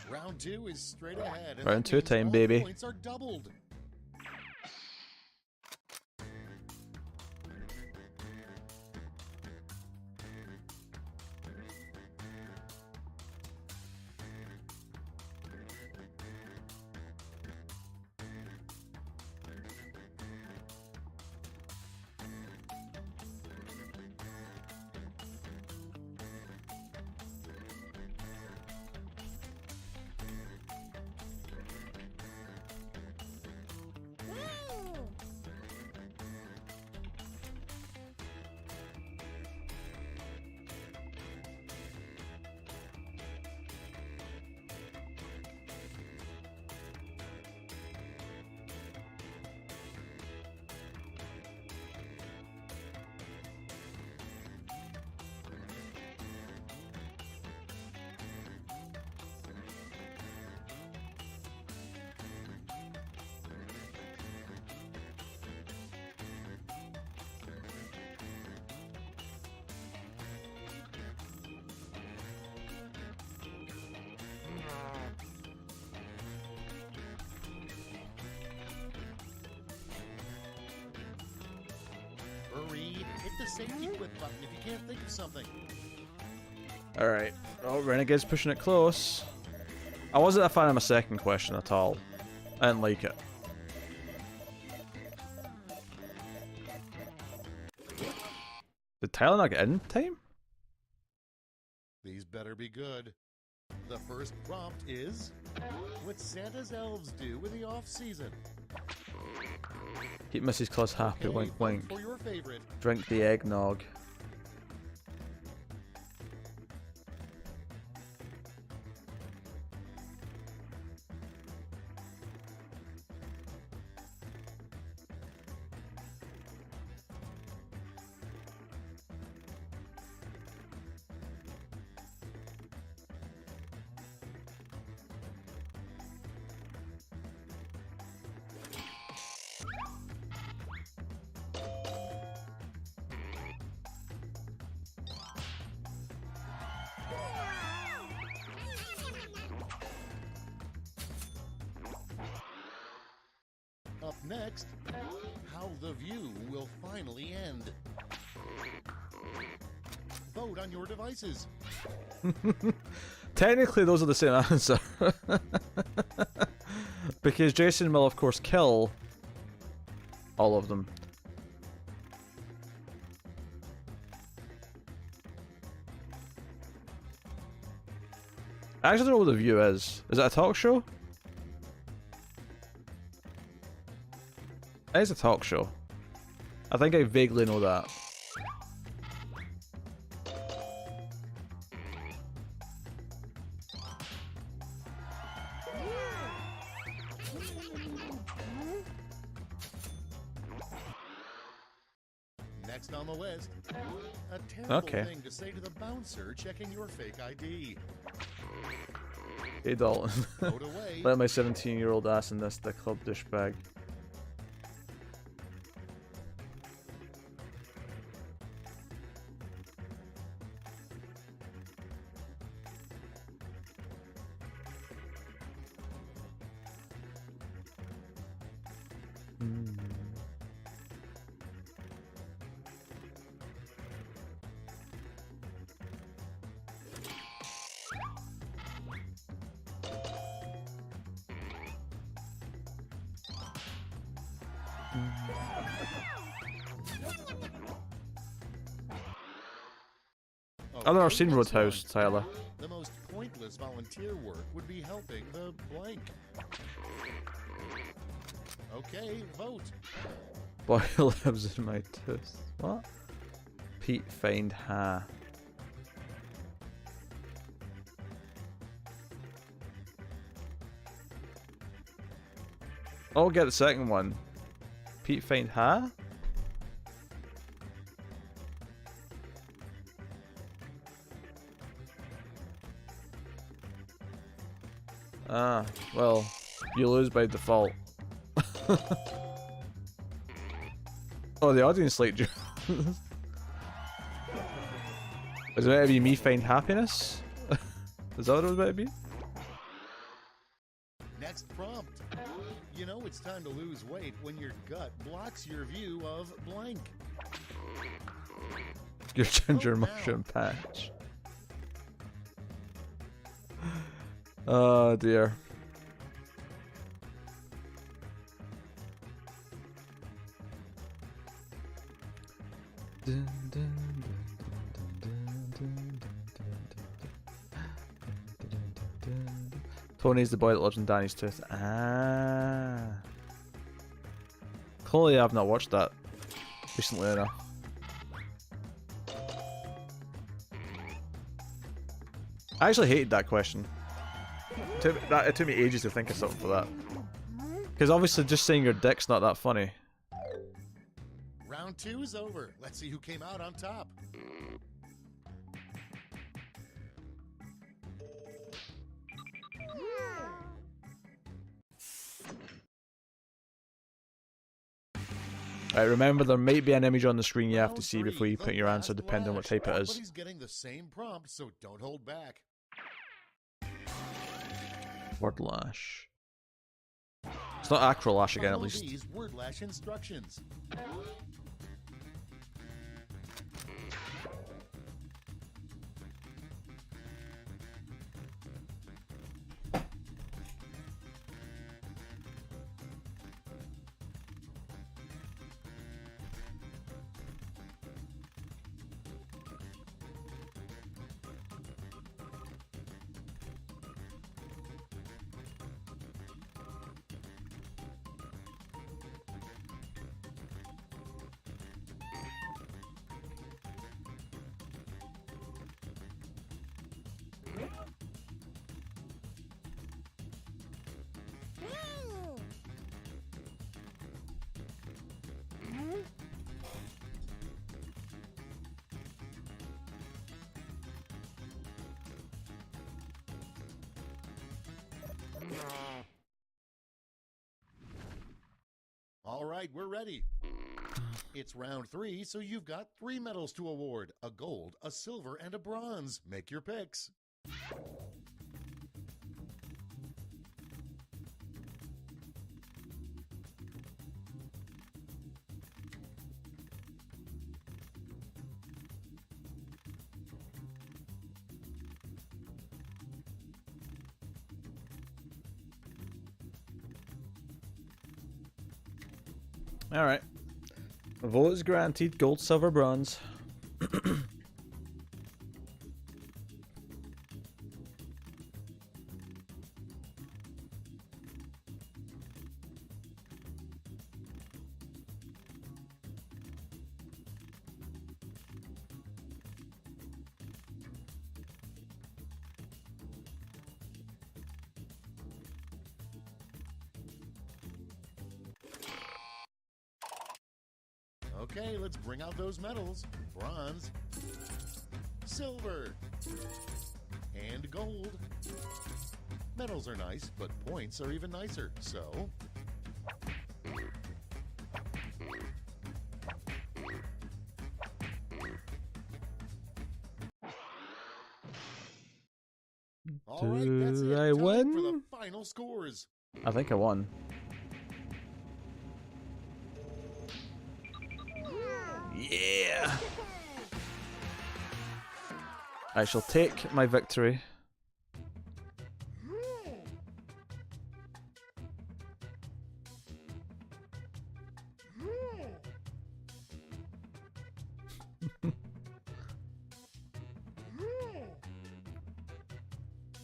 Round 2 is straight ahead. And Round 2 time, baby. Points are doubled. Hurry, hit the safety quit button if you can't think of something. Alright. Oh, Renegade's pushing it close. I wasn't a fan of my second question at all. I didn't like it. Did Tyler not get in time? These better be good. The first prompt is, what Santa's elves do in the off-season. Keep Mrs. Claus happy, Okay, wink vote wink. for your favorite. Drink the eggnog. Up next, how the view will finally end. Vote on your devices. Technically, those are the same answer. Because Jason will, of course, kill all of them. I actually don't know what The View is. Is it a talk show? It is a talk show. I think I vaguely know that. Next on the list, a terrible Okay. thing to say to the bouncer checking your fake ID. Hey Dalton. Vote away. Let my 17-year-old ass in this, the club douchebag. I've never seen Roadhouse, Tyler. The most pointless volunteer work would be helping the blank. Okay, vote. Boy lives in my tooth. What? Pete find ha. I'll get the second one. Pete find ha? Ah, well, you lose by default. Oh, the audience like Is it meant to be me find happiness? Is that what it was meant to be? Next prompt. You know it's time to lose weight when your gut blocks your view of blank. Your ginger Oh, mushroom patch. Oh dear. Tony's the boy that lives in Danny's tooth. Ah. Clearly I've not watched that recently enough. I actually hated that question. It took me ages to think of something for that. Because obviously just saying your dick's not that funny. Round 2 is over. Let's see who came out on top. Right, remember there might be an image on the screen you have to Round see 3, before you the put your answer, last depending on what lash. type it is. Everybody's getting the same prompt, so don't hold back. Word lash. It's not acro lash again, at Follow least. these word lash instructions. All right, we're ready. It's round 3, so you've got 3 medals to award: a gold, a silver, and a bronze. Make your picks. Alright. Vote is granted. Gold, silver, bronze. Okay, let's bring out those medals. Bronze, silver, and gold. Medals are nice, but points are even nicer. So, all right, that's it. Do I Time win? for the final scores. I think I won. Yeah! I shall take my victory.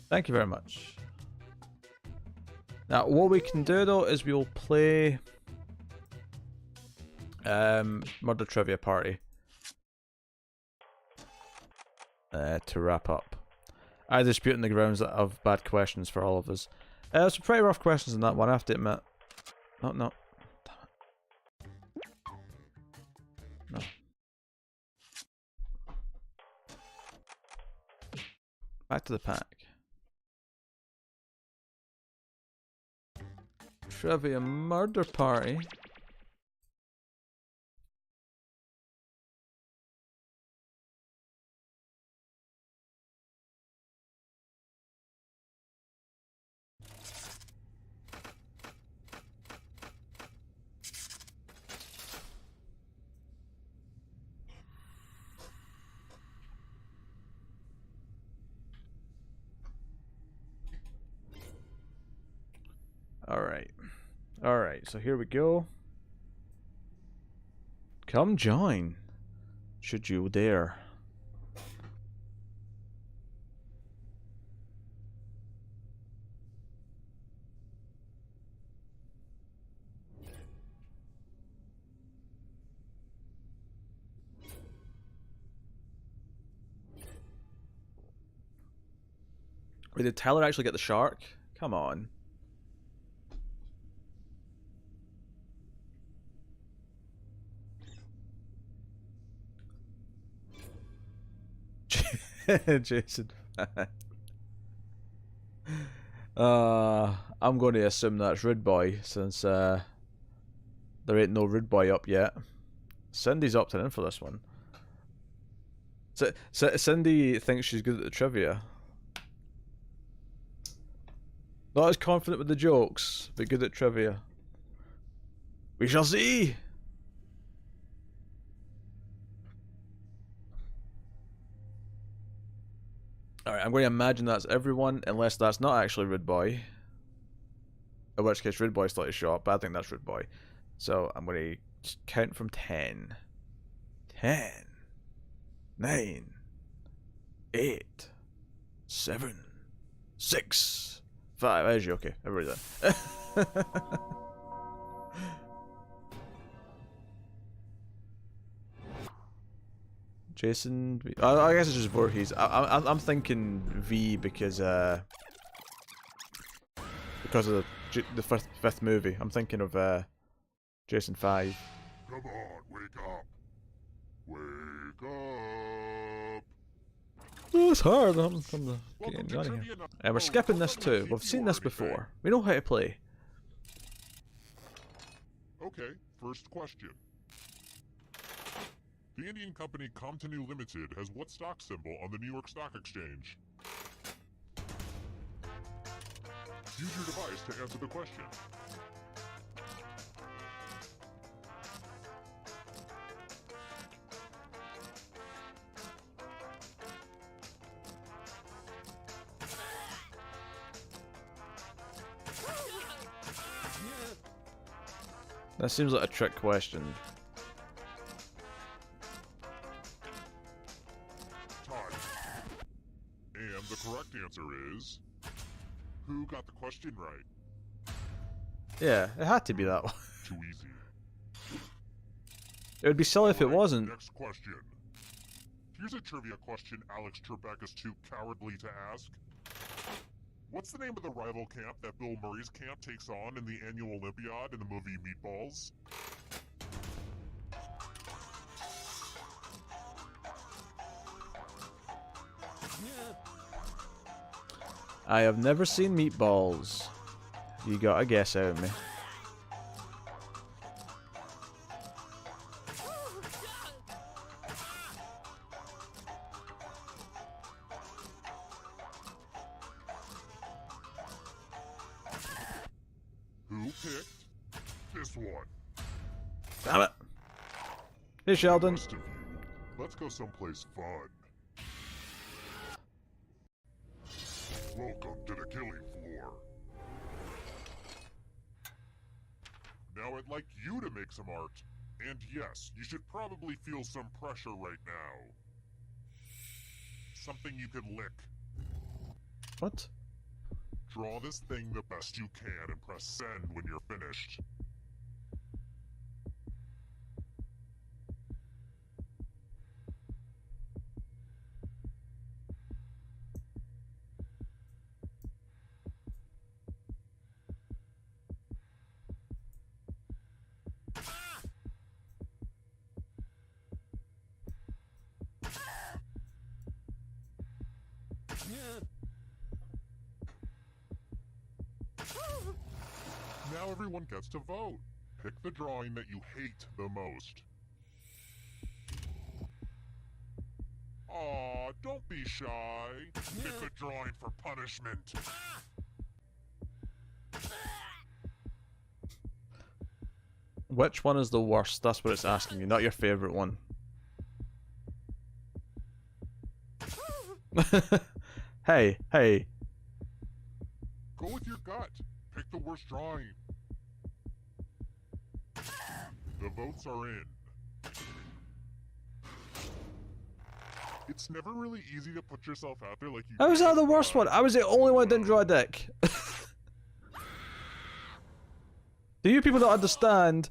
Thank you very much. Now, what we can do though is we'll play Murder Trivia Party to wrap up. I dispute on the grounds that I have bad questions for all of us. Some pretty rough questions in that one, I have to admit. No, no. Damn it. No. Back to the pack. Trivia Murder Party. Alright, so here we go. Come join, should you dare. Wait, did Tyler actually get the shark? Come on. Jason. I'm going to assume that's Rude Boy since there ain't no Rude Boy up yet. Cindy's opting in for this one. Cindy thinks she's good at the trivia. Not as confident with the jokes, but good at trivia. We shall see! Alright, I'm going to imagine that's everyone, unless that's not actually Rude Boy. In which case, Rude Boy's slightly short, but I think that's Rude Boy. So, I'm going to count from 10. 10. 9. 8. 7. 6. 5. There's you, okay. Everybody done. Jason, I guess it's just Voorhees. I'm thinking V because of the fifth movie. I'm thinking of Jason 5. Come on, wake up. Wake up. Oh, it's hard. I'm getting out of here. And we're skipping this too. We've seen this before. We know how to play. Okay, first question. The Indian company Comptonu Limited has what stock symbol on the New York Stock Exchange? Use your device to answer the question. That seems like a trick question. And the correct answer is... Who got the question right? Yeah, it had to be that one. Too easy. It would be silly if it wasn't. Next question. Here's a trivia question Alex Trebek is too cowardly to ask. What's the name of the rival camp that Bill Murray's camp takes on in the annual Olympiad in the movie Meatballs? I have never seen Meatballs. You got a guess out of me. Who picked this one? Damn it. Hey, Sheldon. Rest of you, let's go someplace fun. Welcome to the killing floor. Now I'd like you to make some art. And yes, you should probably feel some pressure right now. Something you can lick. What? Draw this thing the best you can and press send when you're finished. Now everyone gets to vote. Pick the drawing that you hate the most. Aw, don't be shy. Pick a drawing for punishment. Which one is the worst? That's what it's asking you, not your favorite one. Hey, hey. Go with your gut. Pick the worst drawing. The votes are in. It's never really easy to put yourself out there like you. How was that the did, worst one? I was the only one that didn't draw a dick. Do you people not understand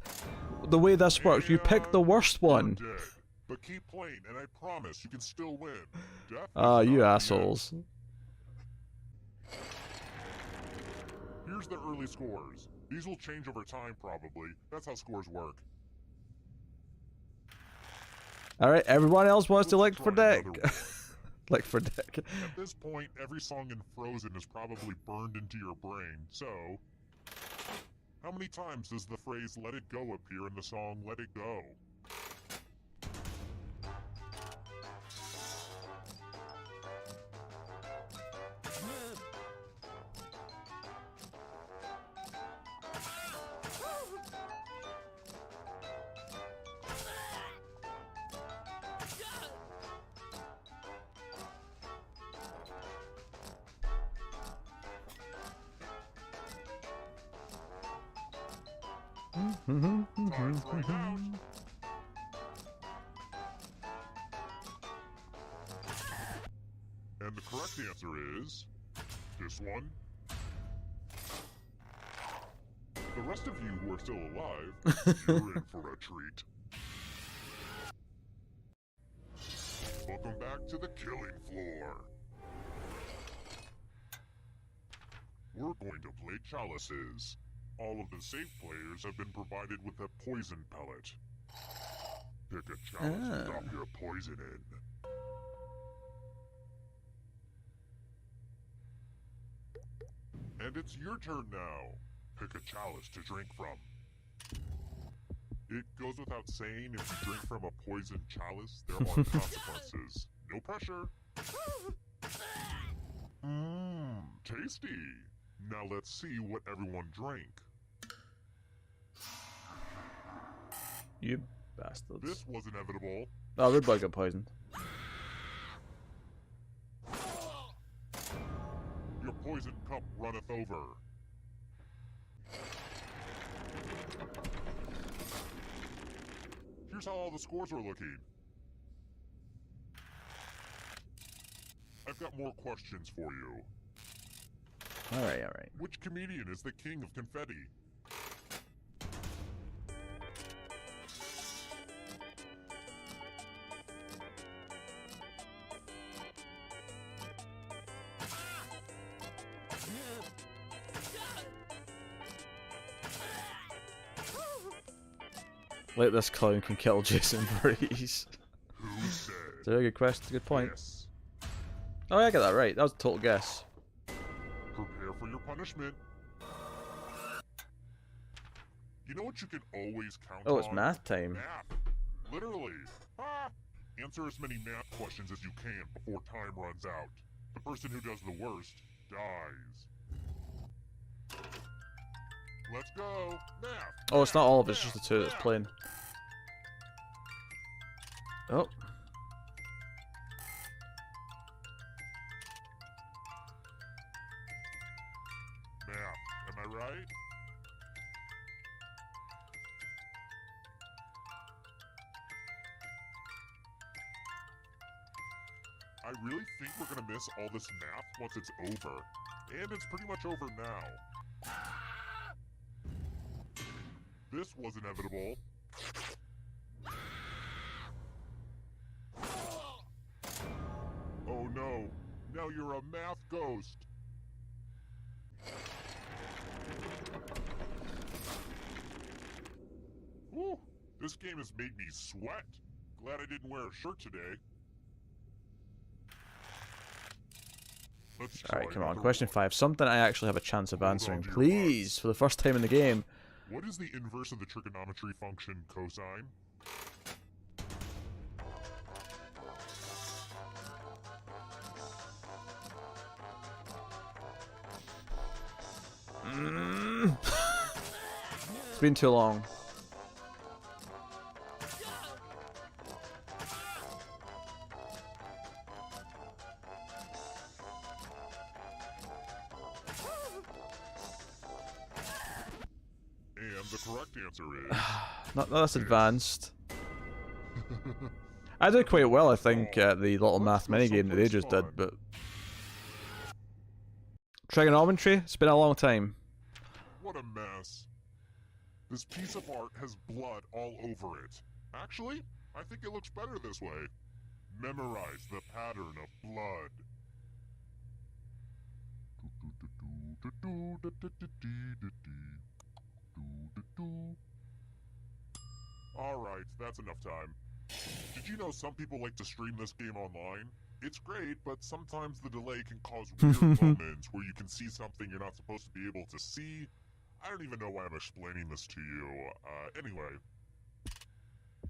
the way this works? You pick the worst one. You're dead. But keep playing, and I promise you can still win. Death is Ah, you not the end. assholes. Here's the early scores. These will change over time, probably. That's how scores work. Alright, everyone else wants to Let's lick for try dick. another one. Lick for dick. At this point, every song in Frozen is probably burned into your brain, so... How many times does the phrase "let it go" appear in the song "Let It Go"? Time to find out. And the correct answer is... this one. The rest of you who are still alive, you're in for a treat. Welcome back to the killing floor. We're going to play chalices. All of the safe players have been provided with a poison pellet. Pick a chalice and drop your poison in. And it's your turn now. Pick a chalice to drink from. It goes without saying, if you drink from a poisoned chalice, there are consequences. No pressure. Mmm, tasty. Now let's see what everyone drank. You bastards. This was inevitable. Oh, Red Bug got poisoned. Your poison cup runneth over. Here's how all the scores are looking. I've got more questions for you. Alright, alright. Which comedian is the king of confetti? Like this clown can kill Jason Voorhees. Who said? It's a very good question, good point. Yes. Oh, yeah, I got that right. That was a total guess. punishment. You know what you can always count Oh, on? it's math time. Math. Literally. Ah! Answer as many math questions as you can before time runs out. The person who does the worst dies. Let's go. Math. Oh, it's not all of it, it's math, just the two that's math. playing. Oh. Math. Am I right? I really think we're gonna miss all this math once it's over. And it's pretty much over now. This was inevitable. Oh no, now you're a math ghost. Whew, this game has made me sweat. Glad I didn't wear a shirt today. Alright, come on. Question 5. Something I actually have a chance of answering. Please, for the first time in the game. What is the inverse of the trigonometry function cosine? It's been too long. And the correct answer is... That's advanced. I did quite well, I think, at the little math minigame that they just did, but... Trigonometry? It's been a long time. What a mess. This piece of art has blood all over it. Actually, I think it looks better this way. Memorize the pattern of blood. Alright, that's enough time. Did you know some people like to stream this game online? It's great, but sometimes the delay can cause weird moments where you can see something you're not supposed to be able to see. I don't even know why I'm explaining this to you. Anyway.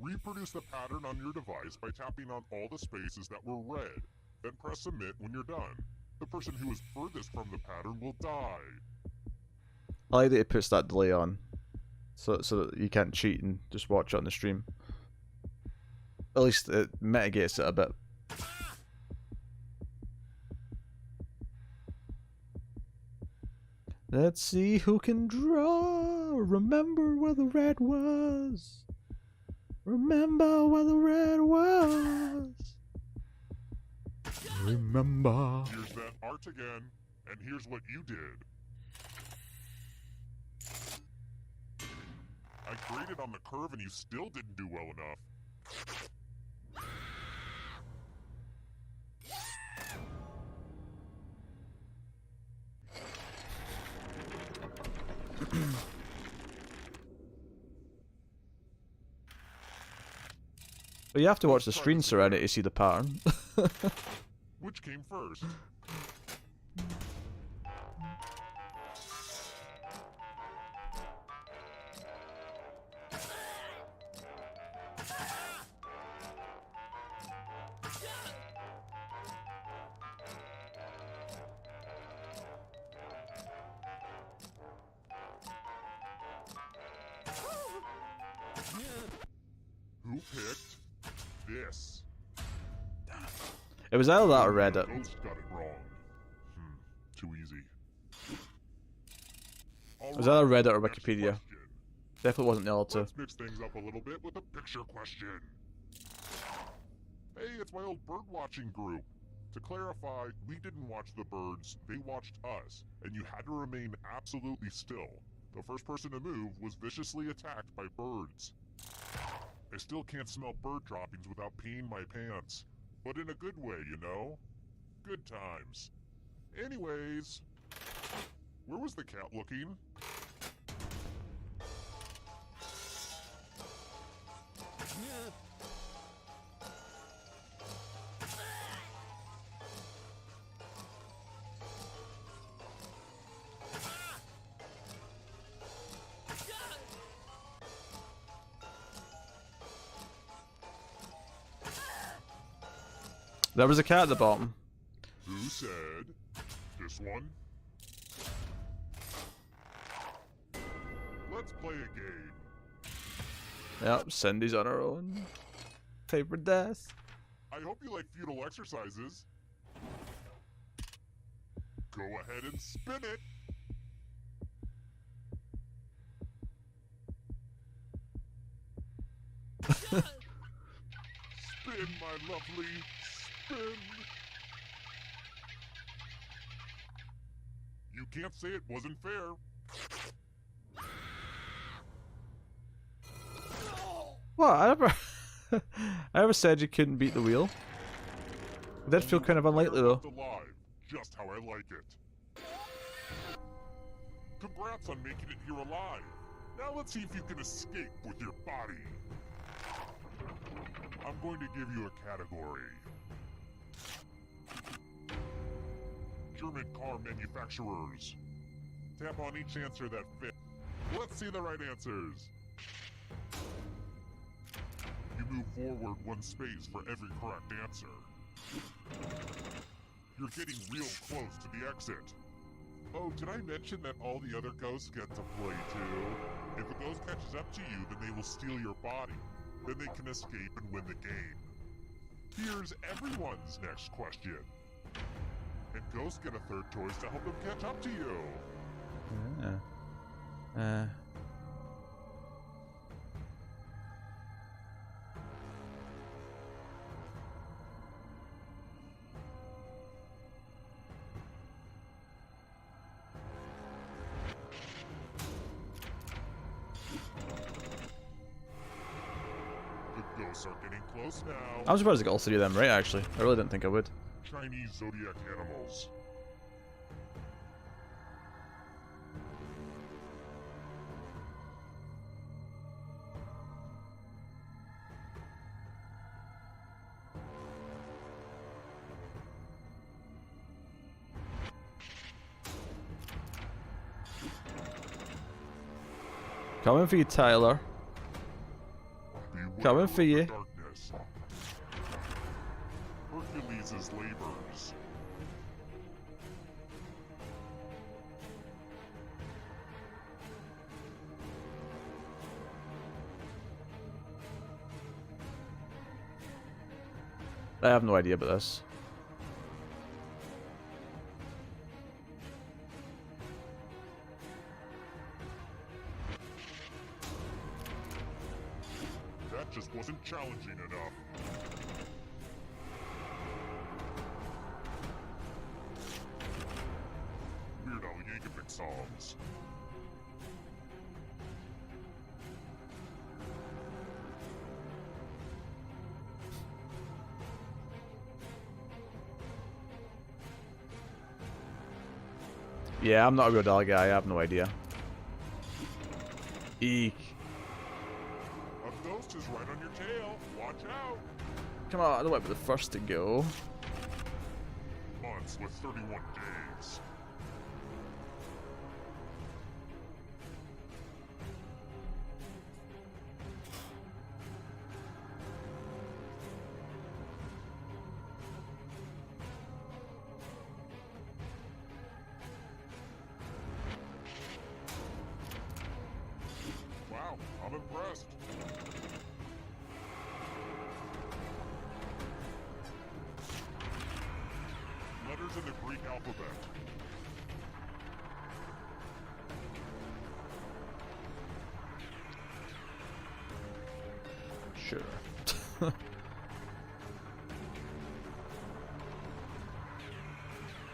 Reproduce the pattern on your device by tapping on all the spaces that were red. Then press submit when you're done. The person who is furthest from the pattern will die. I like that it puts that delay on. So that you can't cheat and just watch it on the stream. At least it mitigates it a bit. Let's see who can draw. Remember where the red was. Remember where the red was. Remember. Here's that art again, and here's what you did. I graded on the curve and you still didn't do well enough. But you have to watch the screen Serenity to see the pattern. Which came first? Who picked this? It was either that or Reddit. Ghost got it wrong. Too easy. It was either Reddit or Next Wikipedia. question. Definitely wasn't the other two. Let's mix things up a little bit with a picture question. Hey, it's my old bird watching group. To clarify, we didn't watch the birds, they watched us, and you had to remain absolutely still. The first person to move was viciously attacked by birds. I still can't smell bird droppings without peeing my pants. But in a good way, you know? Good times. Anyways, where was the cat looking? There was a cat at the bottom. Who said this one? Let's play a game. Yep, Cindy's on her own. Favorite death. I hope you like futile exercises. Go ahead and spin it. Spin, my lovely, spin. You can't say it wasn't fair. What? I never said you couldn't beat the wheel. It did feel kind of unlikely though. Alive, just how I like it. Congrats on making it here alive. Now let's see if you can escape with your body. I'm going to give you a category. German car manufacturers. Tap on each answer that fits. Let's see the right answers. You move forward one space for every correct answer. You're getting real close to the exit. Oh, did I mention that all the other ghosts get to play too? If a ghost catches up to you, then they will steal your body. Then they can escape and win the game. Here's everyone's next question. And ghosts get a third choice to help them catch up to you. The ghosts are getting close now. I'm surprised I got all three of them right, actually. I really didn't think I would. Chinese zodiac animals. Coming for you, Tyler. Beware Coming for of the you. darkness. Hercules' labors. I have no idea about this. That just wasn't challenging enough. Weird Al Yankovic songs. Yeah, I'm not a real doll guy. I have no idea. Eek. A ghost is right on your tail. Watch out. Come on, I don't want to be the first to go. Months with 31 days. Wow, I'm impressed. Letters in the Greek alphabet. Sure.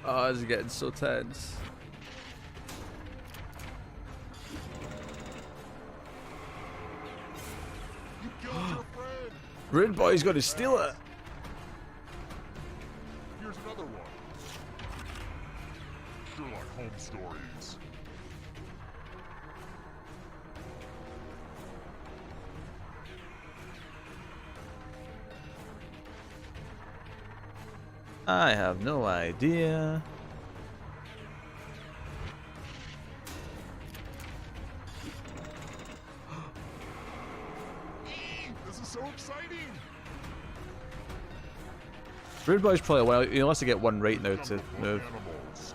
Oh, this is getting so tense. You killed your friend. Rude boy's gonna steal it. Here's another one. Sherlock Holmes stories. I have no idea. This is so exciting. Rude Boy's probably well. He has to get one right now to move. Animals.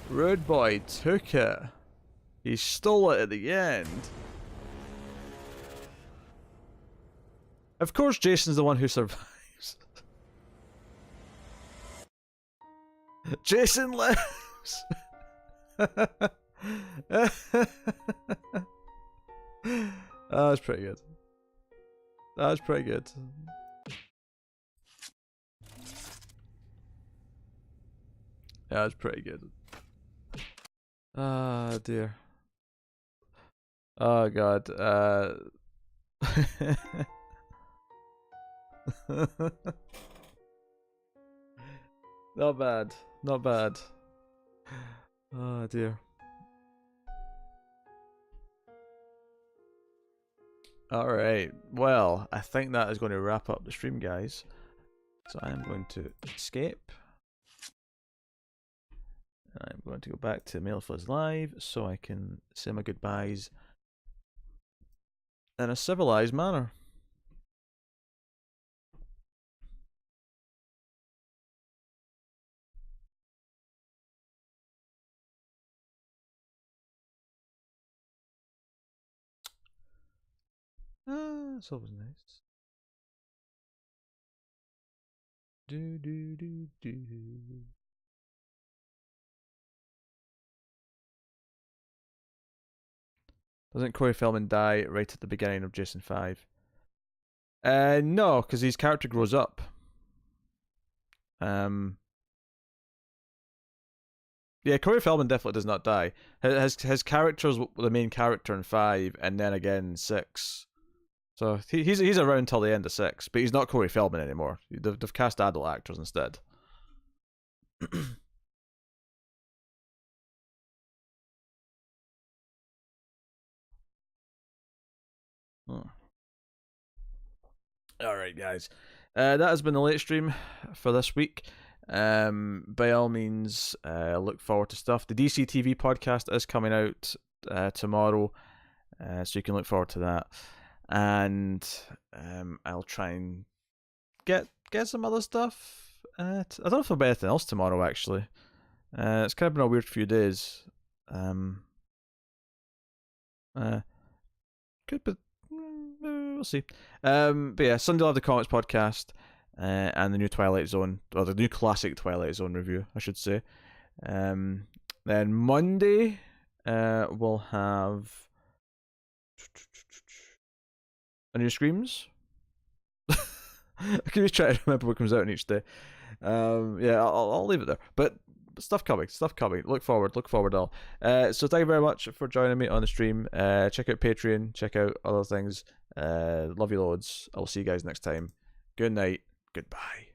Rude Boy took it. He stole it at the end. Of course, Jason's the one who survives. Jason lives. That was pretty good. That was pretty good. That was pretty good. Ah, dear. Oh god. Not bad. Not bad. Oh dear. Alright. Well, I think that is going to wrap up the stream, guys. So I am going to escape. I'm going to go back to Mild Fuzz Live so I can say my goodbyes in a civilized manner. That's always nice. Do do do do. Doesn't Corey Feldman die right at the beginning of Jason 5? No, because his character grows up. Yeah, Corey Feldman definitely does not die. His character's the main character in 5, and then again in 6. So he's around till the end of 6, but he's not Corey Feldman anymore. They've cast adult actors instead. Alright, guys. That has been the late stream for this week. By all means, look forward to stuff. The DC TV podcast is coming out tomorrow, so you can look forward to that. And I'll try and get some other stuff. I don't know if I'll be anything else tomorrow, actually. It's kind of been a weird few days. Could be. We'll see. But yeah, Sunday I'll have the comics podcast and the new Twilight Zone, or the new classic Twilight Zone review, I should say. Then Monday we'll have a new Screams. I can just try to remember what comes out on each day. Yeah, I'll leave it there. But stuff coming. Look forward all. So thank you very much for joining me on the stream. Check out Patreon, check out other things. Love you loads. I'll see you guys next time. Good night. Goodbye.